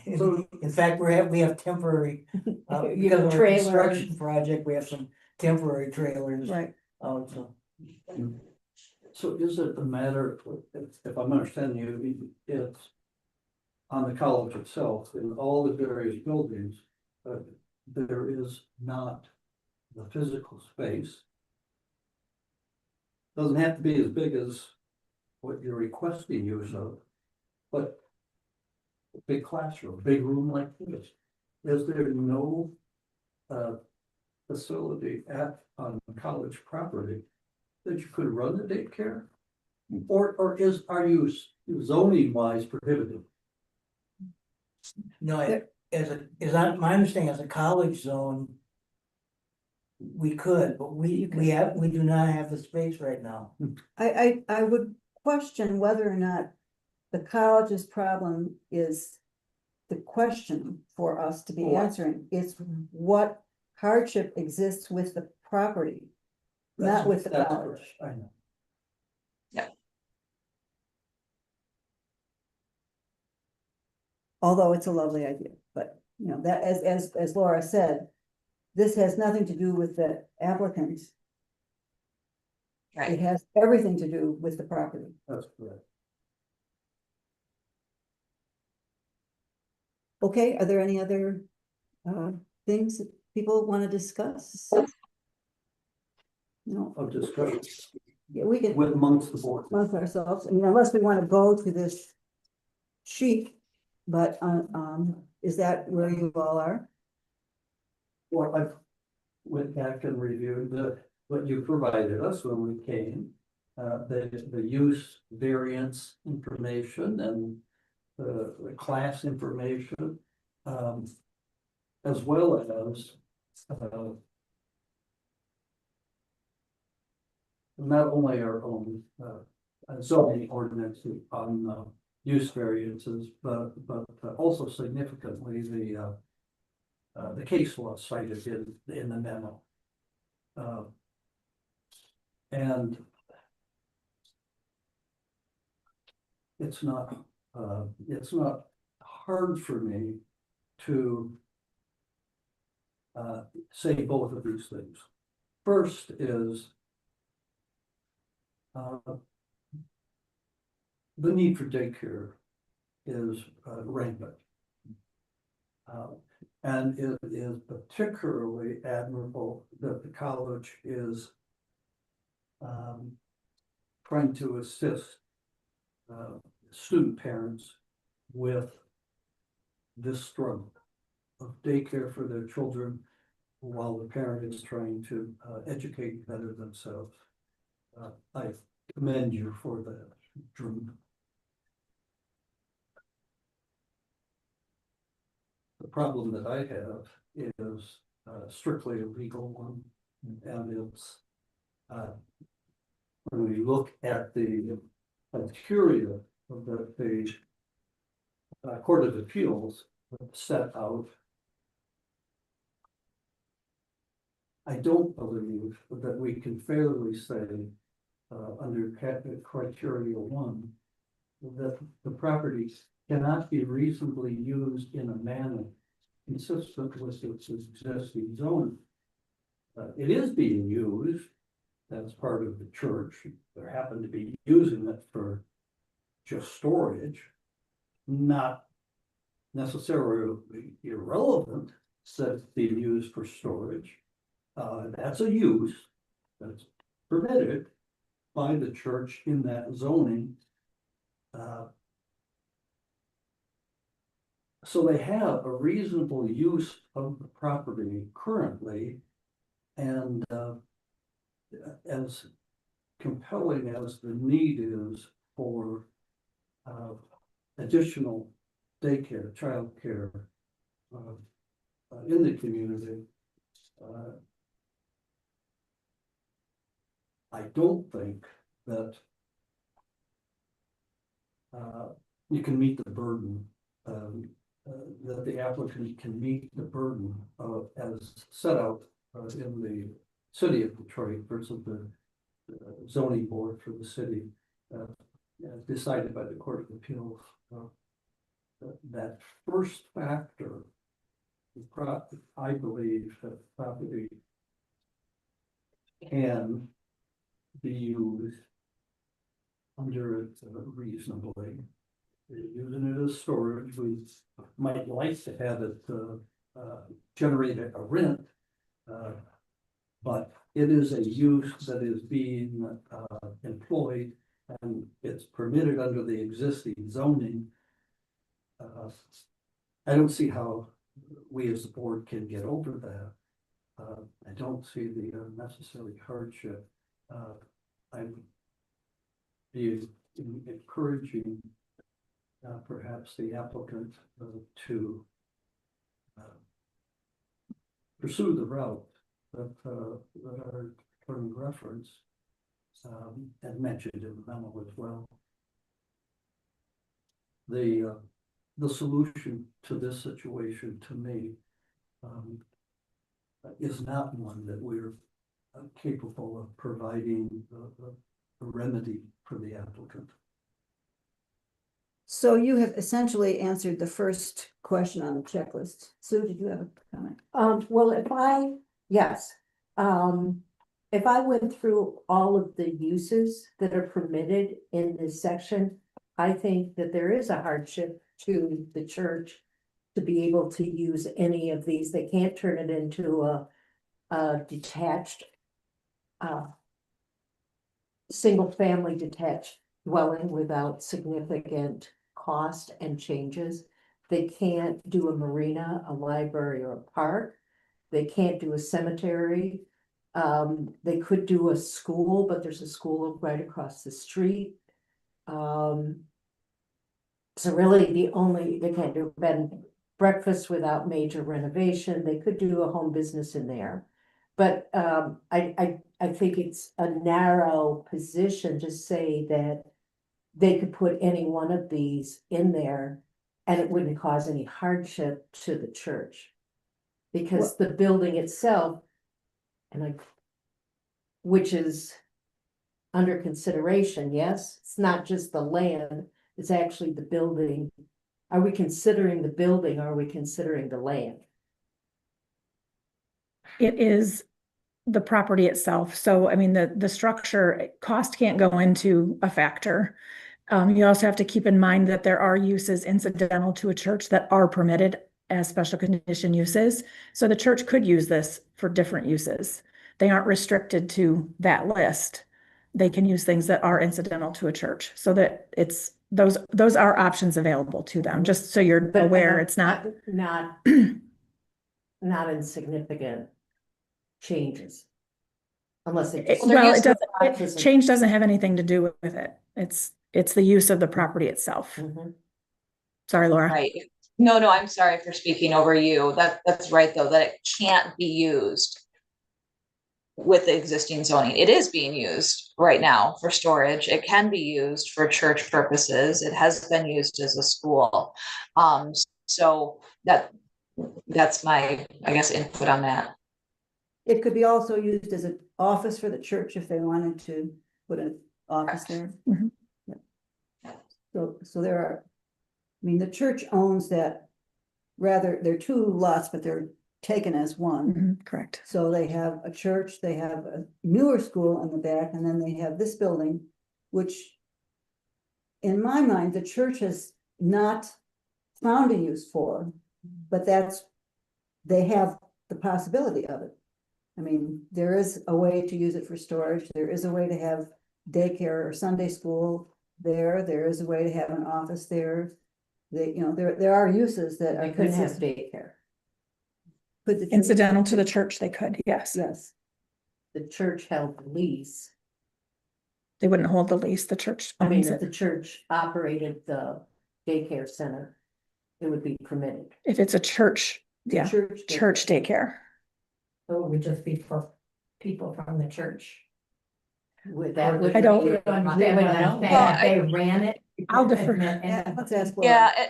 In fact, we have temporary, You because have of our trailers. construction project, we have some temporary trailers. Right. So So is it a matter, if I'm understanding you, it's on the college itself, in all the various buildings, there is not the physical space. Doesn't have to be as big as what you're requesting use of, but a big classroom, a big room like this, is there no facility on college property that you could run the daycare? Or are you zoning wise prohibited? no, my understanding, as a college zone, we could, but we do not have the space right now. I would question whether or not the college's problem is the question for us to be What? answering. It's what hardship exists with the property, not with the That's college. correct, I know. Although it's a lovely idea, but you know, that as Laura said, this has nothing to do with the applicant. It Right. has everything to do with the property. That's correct. Okay, are there any other things that people want to discuss? No, Of discussion yeah, we can with amongst the board. amongst ourselves, I mean, unless we want to go to this sheet, but is that where you all are? Well, I went back and reviewed what you provided us when we came. The use variance information and the class information. As well as not only our own, zoning ordinance on, use variances, but also significantly the case law cited in the memo. And it's not hard for me to say both of these things. First is the need for daycare is rampant. And it is particularly admirable that the college is trying to assist student parents with this struggle of daycare for their children while the parent is trying to educate and better themselves. I commend you for that, Drew. The problem that I have is strictly a legal one, and it's when we look at the criteria that the Court of Appeals set out, I don't believe that we can fairly say under criteria 1 that the property cannot be reasonably used in a manner consistent with its existing zone. It is being used as part of the church. They happen to be using it for just storage, not necessarily irrelevant, that it's being used for storage. That's a use that's permitted by the church in that zoning. So they have a reasonable use of the property currently, and as compelling as the need is for additional daycare, childcare in the community, I don't think that you can meet the burden, that the applicant can meet the burden as set out in the city of Detroit versus the zoning board for the city, decided by the Court of Appeals. That first factor, I believe that property can be used under it reasonably. Using it as storage, we might like to have it generate a rent, but it is a use that is being employed, and it's permitted under the existing zoning. I don't see how we as the board can get over that. I don't see the necessary hardship. I would be encouraging perhaps the applicant to pursue the route that our attorney referenced and mentioned in the memo as well. The solution to this situation, to me, is not one that we're capable of providing a remedy for the applicant. So you have essentially answered the first question on the checklist. Sue, did you have a comment? Well, yes. If I went through all of the uses that are permitted in this section, I think that there is a hardship to the church to be able to use any of these. They can't turn it into a detached, single family detached dwelling without significant cost and changes. They can't do a marina, a library, or a park. They can't do a cemetery. They could do a school, but there's a school right across the street. So really they can't do bed and breakfast without major renovation. They could do a home business in there, But I think it's a narrow position to say that they could put any one of these in there and it wouldn't cause any hardship to the church. Because the building itself, which is under consideration, yes? It's not just the land, it's actually the building. Are we considering the building, or are we considering the land? It is the property itself. So, I mean, the structure, cost can't go into a factor. You also have to keep in mind that there are uses incidental to a church that are permitted as special condition uses. So the church could use this for different uses. They aren't restricted to that list. They can use things that are incidental to a church, so that it's, those are options available to them, just so you're But aware, it's not. Not insignificant changes. Unless it. Well, it doesn't, change doesn't have anything to do with it. It's the use of the property itself. Mhm. Sorry, Laura. Right. No, I'm sorry for speaking over you. That's right, though, that it can't be used with the existing zoning. It is being used right now for storage. It can be used for church purposes. It has been used as a school. So that's my, I guess, input on that. It could be also used as an office for the church if they wanted to put an office there. Mhm. Yeah. So there are, I mean, the church owns that, rather, they're two lots, but they're taken as one. Mhm, correct. So they have a church, they have a newer school in the back, and then they have this building, which in my mind, the church has not found a use for, but they have the possibility of it. I mean, there is a way to use it for storage. There is a way to have daycare or Sunday school there. There is a way to have an office there. There are uses that I are couldn't have consistent. daycare. Could the church- Incidental to the church, they could, yes. Yes, The church held the lease. They wouldn't hold the lease, the church I mean, owns if it. the church operated the daycare center, it would be permitted. If it's a church, yeah, church daycare. So it would just be for people from the church. That would. I don't- They ran it. I'll defer. yeah, let's ask Laura. Yeah,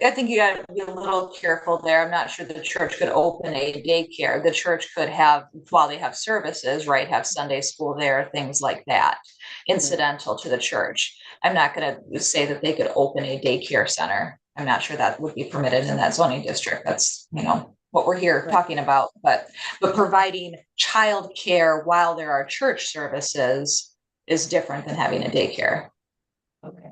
I think you gotta be a little careful there. I'm not sure the church could open a daycare. The church could have, while they have services, right, have Sunday school there, things like that, incidental to the church. I'm not gonna say that they could open a daycare center. I'm not sure that would be permitted in that zoning district. That's, what we're here talking about, but providing childcare while there are church services is different than having a daycare. Okay.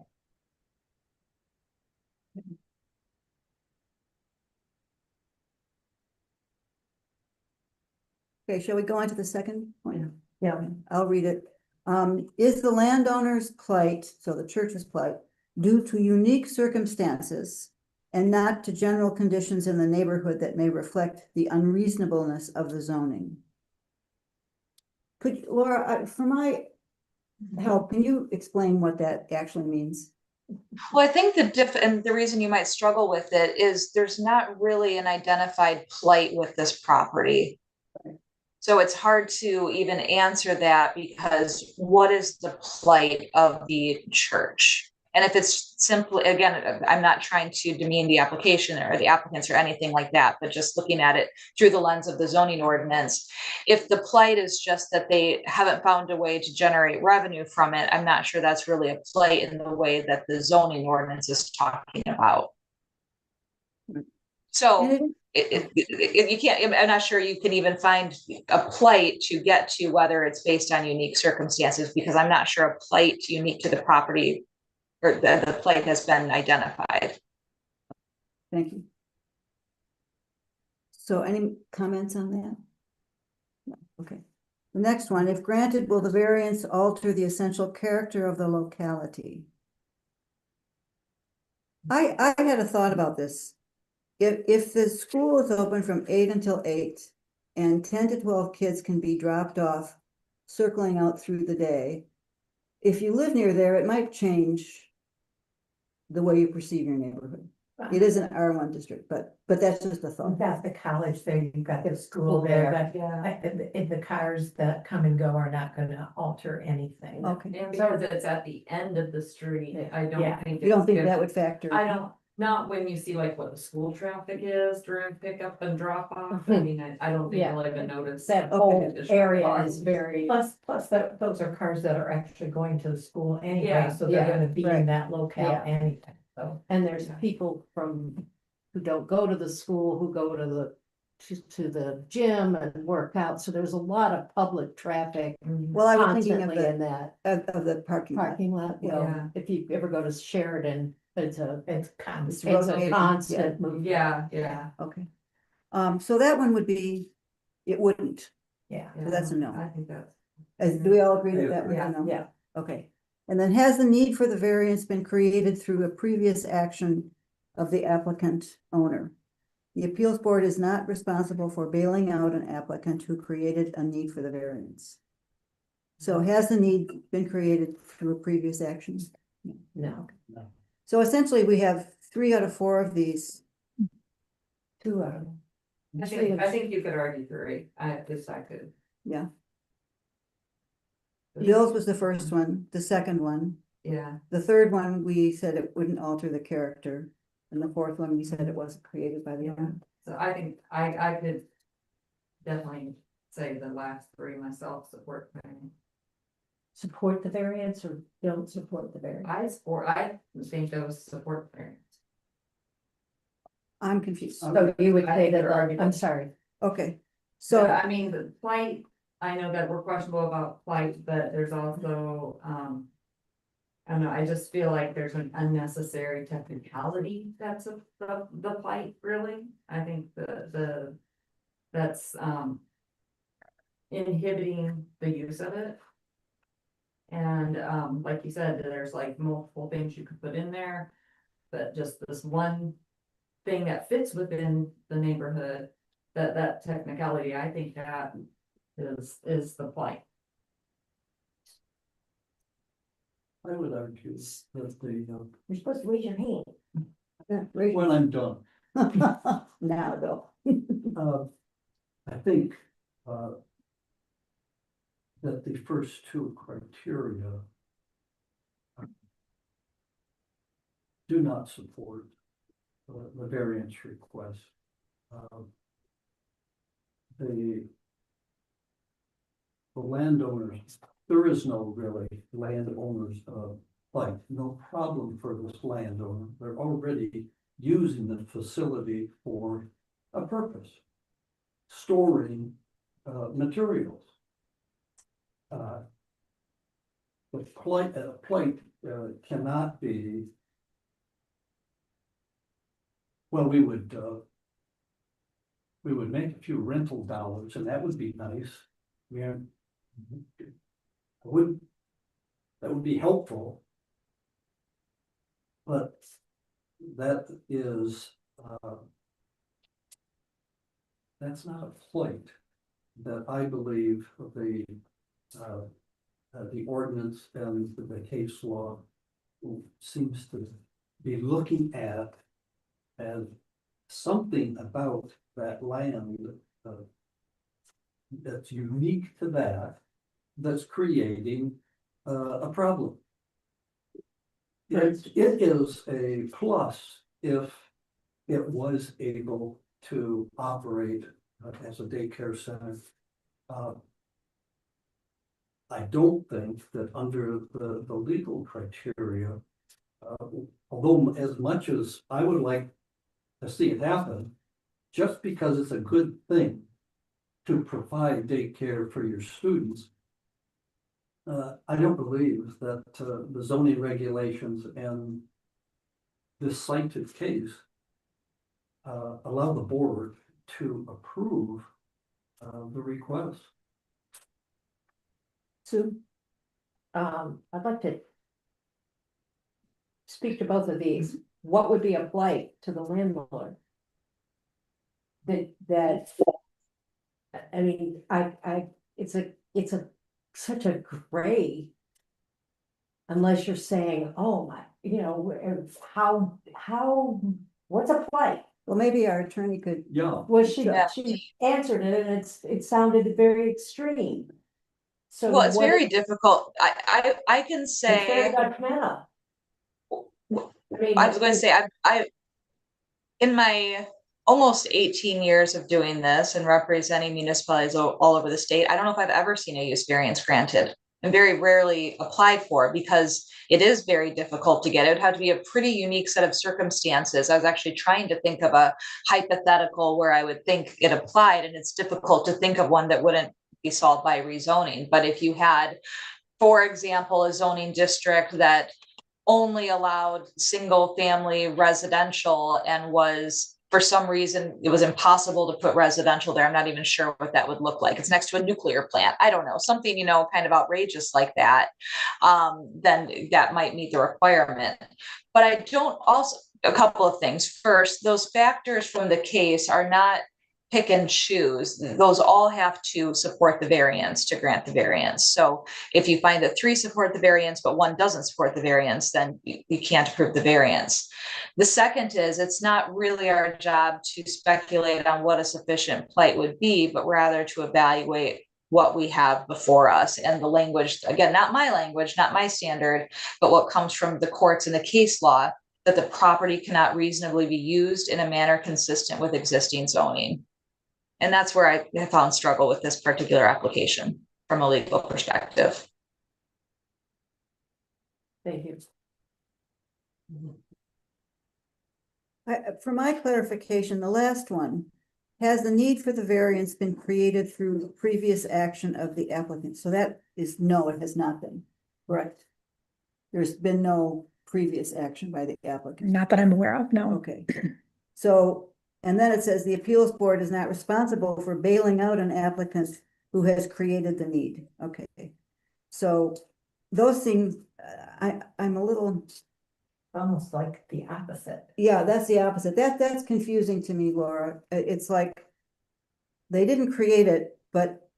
Okay, shall we go on to the second point? Yeah. I'll read it. Is the landowner's plight, so the church's plight, due to unique circumstances and not to general conditions in the neighborhood that may reflect the unreasonableness of the zoning? Could, Laura, for my help, can you explain what that actually means? Well, I think and the reason you might struggle with it is there's not really an identified plight with this property. So it's hard to even answer that, because what is the plight of the church? And if it's simply, again, I'm not trying to demean the application or the applicants or anything like that, but just looking at it through the lens of the zoning ordinance. If the plight is just that they haven't found a way to generate revenue from it, I'm not sure that's really a plight in the way that the zoning ordinance is talking about. So you can't, I'm not sure you can even find a plight to get to whether it's based on unique circumstances, because I'm not sure a plight unique to the property or the plight has been identified. Thank you. So any comments on that? No. Okay. The next one, if granted, will the variance alter the essential character of the locality? I had a thought about this. If the school is open from 8 until 8 and 10 to 12 kids can be dropped off, circling out through the day, if you live near there, it might change the way you perceive your neighborhood. It is an R1 district, but that's just a You've thought. got the college there, you've got the School school there, there. but the cars that come and go are not gonna alter anything. Okay, And because it's at the end of the street, I Yeah. don't think. you don't it's think good. that would factor? I don't, not when you see like what the school traffic is during pickup and drop off, I mean, I don't think Yeah. you'll even notice. That Okay. whole additional area cars. is very, Plus that, those are cars that are actually going to the school anyway, Yeah. so they're Yeah. gonna be Right. in that locale Yeah. anytime, so. and there's people from, who don't go to the school, who go to the gym and work out, so there's a lot of public traffic Well, I was thinking of constantly in the, that of the parking lot. parking lot. Yeah. Well, if you ever go to Sheridan, it's It's constant. it's a rotating, constant movement. Yeah. Okay. So that one would be, it wouldn't. Yeah. So that's a no. I think that's. Do we all agree that that was Yeah, a no? yeah. Okay. And then has the need for the variance been created through a previous action of the applicant owner? The appeals board is not responsible for bailing out an applicant who created a need for the variance. So has the need been created through a previous action? No, So essentially, we have 3 out of 4 of these. 2 out of I think you could argue 3, I could. Yeah. Bill's was the first one, the second one. Yeah, The third one, we said it wouldn't alter the character. And the fourth one, we said it wasn't created by the owner. so I think I could definitely say the last 3 myself support planning. support the variance or don't support the variance. I think those support variance. I'm confused. So you would I say think that, they're arguable. I'm sorry, Okay, So, so, I mean, the plight, I know that we're questionable about plight, but there's also, I don't know, I just feel like there's an unnecessary technicality that's the plight, really. I think that's inhibiting the use of it. And, like you said, there's like multiple things you could put in there, but just this one thing that fits within the neighborhood, that technicality, I think that is the plight. I would argue that you're supposed to raise your hand. when I'm done, now though. I think, that the first 2 criteria do not support the variance request. The landowners, there is no really landowners plight, no problem for this landowner. They're already using the facility for a purpose, storing materials. The plight cannot be. Well, we would make a few rental dollars and that would be nice. Yeah. That would be helpful. But that is, that's not a plight that I believe the ordinance and the case law seems to be looking at as something about that land that's unique to that, that's creating a problem. It is a plus if it was able to operate as a daycare center. I don't think that under the legal criteria, although as much as I would like to see it happen, just because it's a good thing to provide daycare for your students, I don't believe that the zoning regulations and this cited case allow the board to approve the request. Sue? I'd like to speak to both of these. What would be a plight to the landlord? That, I mean, it's such a gray. Unless you're saying, oh my, how What's a plight? Well, maybe our attorney could, Yeah. Well, Yeah. she answered it and it sounded very extreme. So Well, it's what- very difficult. I can It's very say, judgmental. I was going to say, in my almost 18 years of doing this and representing municipalities all over the state, I don't know if I've ever seen a use variance granted, and very rarely applied for, because it is very difficult to get. It would have to be a pretty unique set of circumstances. I was actually trying to think of a hypothetical where I would think it applied, and it's difficult to think of one that wouldn't be solved by rezoning. But if you had, for example, a zoning district that only allowed single family residential and was, for some reason, it was impossible to put residential there. I'm not even sure what that would look like. It's next to a nuclear plant. I don't know, something, kind of outrageous like that. Then that might meet the requirement. But I don't also, a couple of things. First, those factors from the case are not pick and choose. Those all have to support the variance to grant the variance. So if you find that 3 support the variance, but 1 doesn't support the variance, then you can't approve the variance. The second is, it's not really our job to speculate on what a sufficient plight would be, but rather to evaluate what we have before us. And the language, again, not my language, not my standard, but what comes from the courts and the case law, that the property cannot reasonably be used in a manner consistent with existing zoning. And that's where I have found struggle with this particular application from a legal perspective. Thank you. for my clarification, the last one, has the need for the variance been created through the previous action of the applicant? So that is, no, it has not been, correct? There's been no previous action by the applicant. Not that I'm aware of, no. Okay, so, and then it says the appeals board is not responsible for bailing out an applicant who has created the need. Okay, so those things, I'm a little, Almost like the opposite. yeah, that's the opposite. That's confusing to me, Laura. It's like they didn't create it, but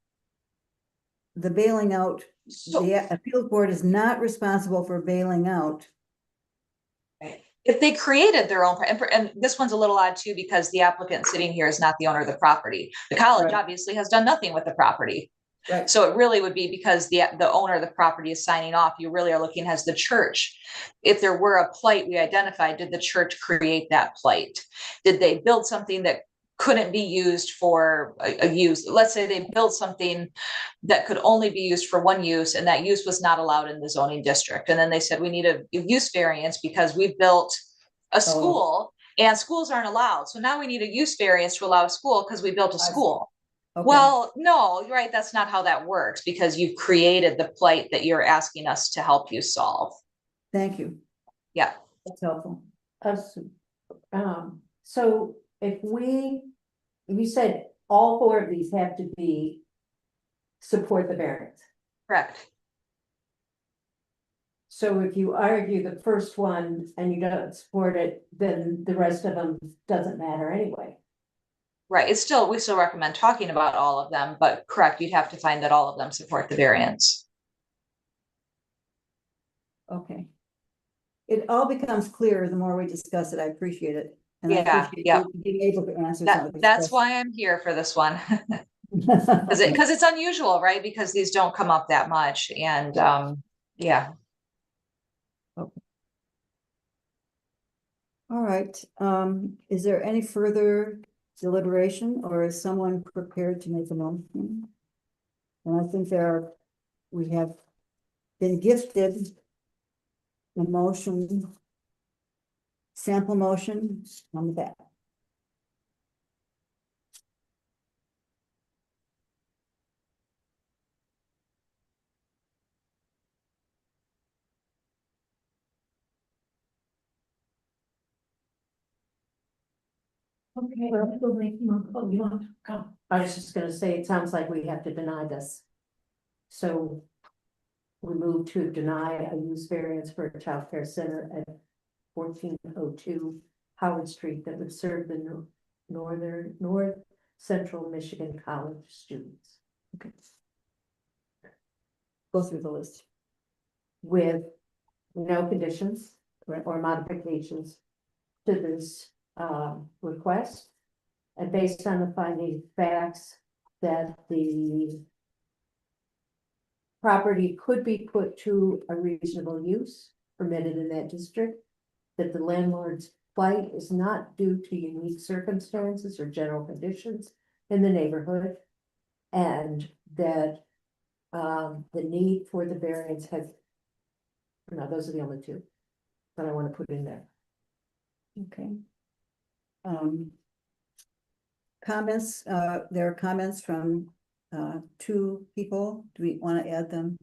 the bailing out, the appeals board is not responsible for bailing out. If they created their own, and this one's a little odd too, because the applicant sitting here is not the owner of the property. The college Right. obviously has done nothing with the property. Right. So it really would be because the owner of the property is signing off. You really are looking as the church. If there were a plight we identified, did the church create that plight? Did they build something that couldn't be used for a use? Let's say they built something that could only be used for one use, and that use was not allowed in the zoning district. And then they said, we need a use variance because we built a school and schools aren't allowed. So now we need a use variance to allow a school because we built a school. Okay. Well, no, you're right. That's not how that works, because you've created the plight that you're asking us to help you solve. Thank you. Yeah. That's helpful. So if you said all 4 of these have to be support the variance. Correct. So if you argue the first one and you don't support it, then the rest of them doesn't matter anyway. Right. We still recommend talking about all of them, but correct, you'd have to find that all of them support the variance. Okay. It all becomes clearer the more we discuss it. I appreciate it. And I Yeah, appreciate yeah. you being able to answer some of these That's why I'm here for this one. questions. Because it's unusual, right? Because these don't come up that much. And yeah. All right, is there any further deliberation, or is someone prepared to make a motion? And I think we have been gifted a motion, sample motion on the back. Okay, well, you want to come? I was just gonna say, it sounds like we have to deny this. So we move to deny a use variance for a childcare center at 1402 Howard Street that would serve the North Central Michigan College students. Okay. Go through the list. With no conditions or modifications to this request. And based on the finding facts that the property could be put to a reasonable use permitted in that district, that the landlord's plight is not due to unique circumstances or general conditions in the neighborhood, and that the need for the variance has, no, those are the only two that I want to put in there. Okay. Comments, there are comments from two people. Do we want to add them?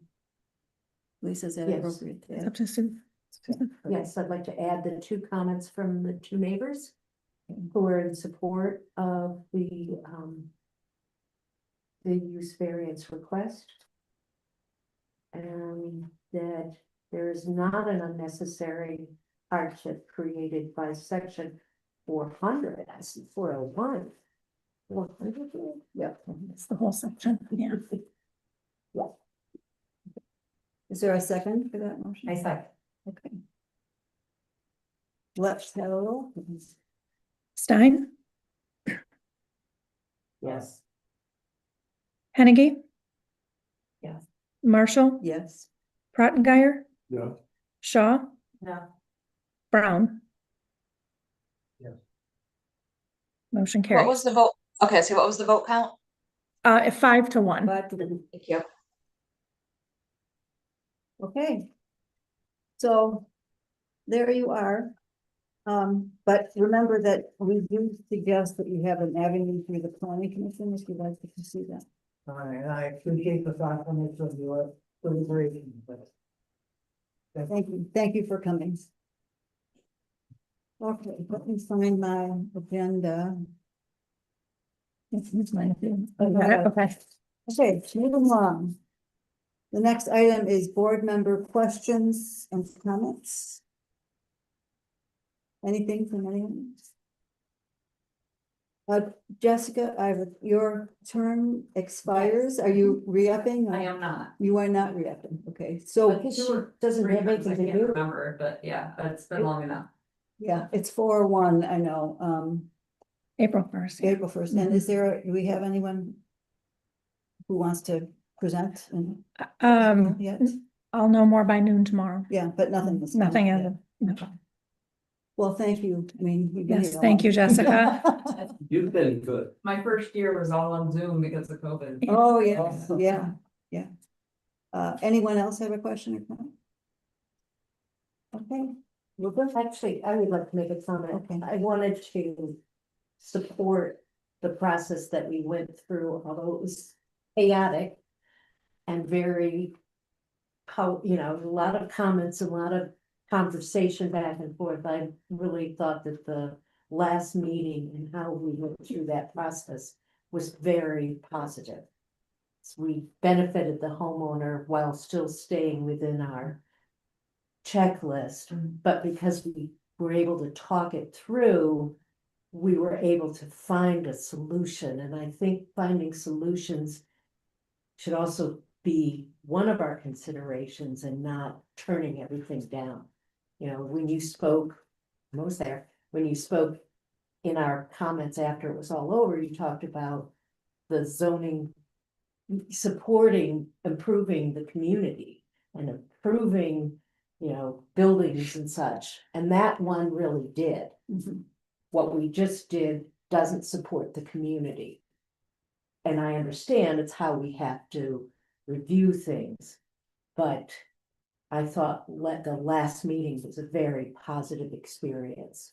Lisa, is that Yes. appropriate? to It's add? up to Sue. Yes, I'd like to add the two comments from the two neighbors who are in support of the use variance request. And that there is not an unnecessary hardship created by section 400, I see 401. 400, yeah. It's the whole section, yeah. Yeah. Is there a second for that motion? I second. Okay. Let's have a roll. Stein, Yes. Hennigy, Yes. Marshall, Yes. Prottengeier, Yeah. Shaw, No. Brown. Yes. Motion What carries. was the vote? Okay, so what was the vote count? 5-1. But, Thank you. okay. So there you are. But remember that we do suggest that you have an avenue through the planning commission if you'd like to pursue that. I appreciate the thoughtfulness of your deliberation, but. Thank you for coming. Okay, let me find my agenda. It's mine. Okay. Okay. Okay, moving along. The next item is board member questions and comments. Anything from anyone? Jessica, your term expires. Are you re-upping? I am not. You are not re-upping, okay, so, Doesn't have anything I to can't do. remember, but yeah, it's been long enough. yeah, it's 4/1, I know, April 1st. yeah. April 1st, and do we have anyone who wants to present? And yet? I'll know more by noon tomorrow. Yeah, but nothing. has come Nothing up as yet. of, no. Well, thank you, I mean. you've been Yes, here a thank long you, Jessica. time. You've been good. My first year was all on Zoom because of COVID. Oh, yeah. Anyone else have a question or comment? Okay, Actually, I would like to make a comment. Okay. I wanted to support the process that we went through, although it was chaotic and very, a lot of comments, a lot of conversation back and forth. I really thought that the last meeting and how we went through that process was very positive. We benefited the homeowner while still staying within our checklist, but because we were able to talk it through, we were able to find a solution. And I think finding solutions should also be one of our considerations and not turning everything down. When you spoke, I was there, when you spoke in our comments after it was all over, you talked about the zoning supporting, improving the community and improving, buildings and such. And that one really did. What we just did doesn't support the community. And I understand it's how we have to review things, but I thought the last meeting was a very positive experience.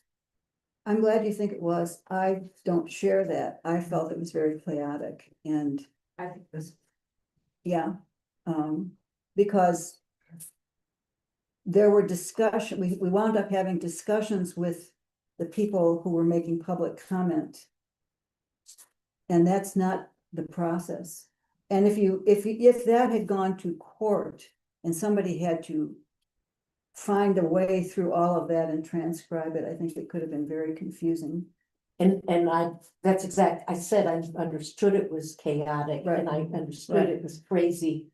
I'm glad you think it was. I don't share that. I felt it was very chaotic and I think this, yeah, because there were we wound up having discussions with the people who were making public comment. And that's not the process. And if that had gone to court and somebody had to find a way through all of that and transcribe it, I think it could have been very confusing. And that's exact, I said I understood it was chaotic and I understood it was crazy.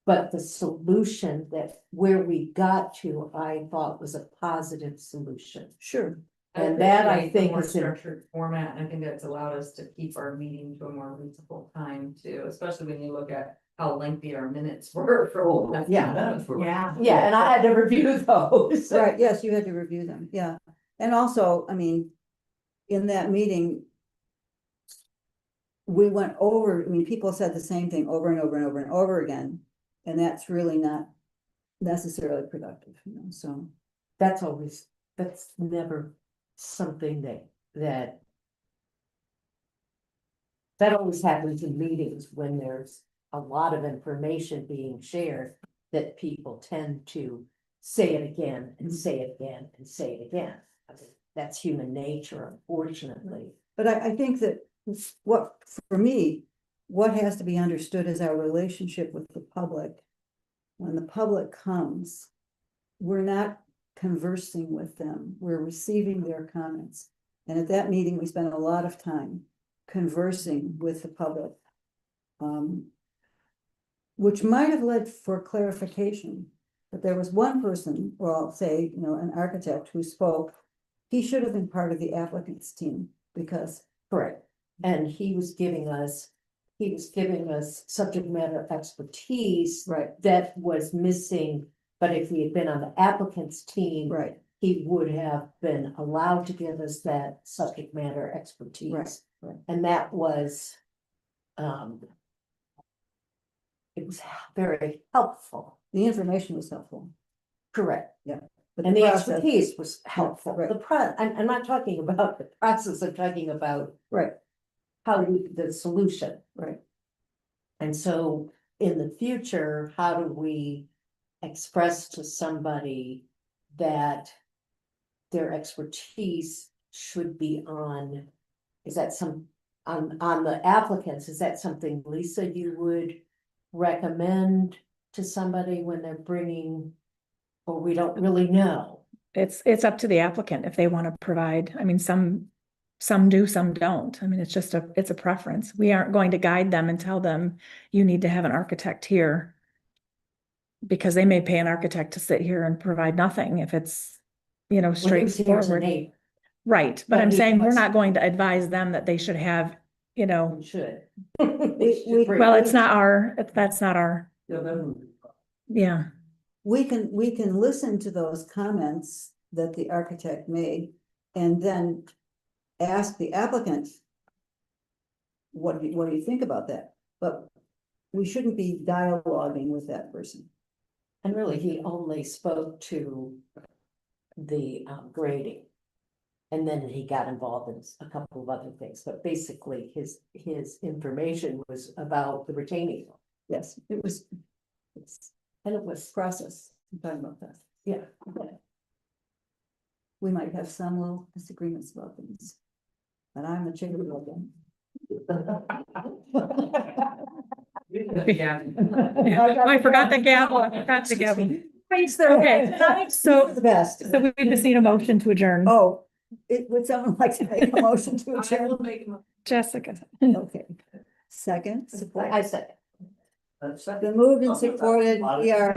But the solution where we got to, I thought was a positive solution. Sure. And that I appreciate the think more is in- structured format, and I think that's allowed us to keep our meeting to a more reasonable time too, especially when you look at how lengthy our minutes were for. Yeah. Yeah. Yeah, and I had to review those. Right, yes, you had to review them, yeah. And also, I mean, in that meeting, we went over, I mean, people said the same thing over and over and over and over again, and that's really not necessarily productive, so. That's never something that always happens in meetings when there's a lot of information being shared, that people tend to say it again and say it again and say it again. I mean, that's human nature, unfortunately. But I think that for me, what has to be understood is our relationship with the public. When the public comes, we're not conversing with them, we're receiving their comments. And at that meeting, we spent a lot of time conversing with the public. Which might have led for clarification, but there was one person, or I'll say, an architect who spoke. He should have been part of the applicant's team, because. Correct. And he was giving us subject matter expertise. Right. That was missing, but if he had been on the applicant's team. Right. He would have been allowed to give us that subject matter expertise. Right. And that was, it was very helpful. The information was helpful. Correct. Yeah. But And the process- expertise was helpful. right. I'm not talking about the process, I'm talking about Right, the solution. right. And so in the future, how do we express to somebody that their expertise should be on, is that on the applicants, is that something, Lisa, you would recommend to somebody when they're bringing, or we don't really know? It's up to the applicant if they want to provide. I mean, some do, some don't. I mean, it's a preference. We aren't going to guide them and tell them you need to have an architect here. Because they may pay an architect to sit here and provide nothing if it's, straightforward. Right, but I'm saying we're not going to advise them that they should have, We should. well, that's not our, yeah. We can listen to those comments that the architect made and then ask the applicant, what do you think about that? But we shouldn't be dialoguing with that person. And really, he only spoke to the grading. And then he got involved in a couple of other things, but basically his information was about the retaining wall. Yes, it was process. I'm talking about that. Yeah. We might have some little disagreements about things, but I'm the chair of them. Yeah, I forgot the gavel. Okay, so The best. we just need a motion to adjourn. Oh, would someone like to make a motion to adjourn? Jessica. Okay. Second, support. I said. The moved and supported, we are.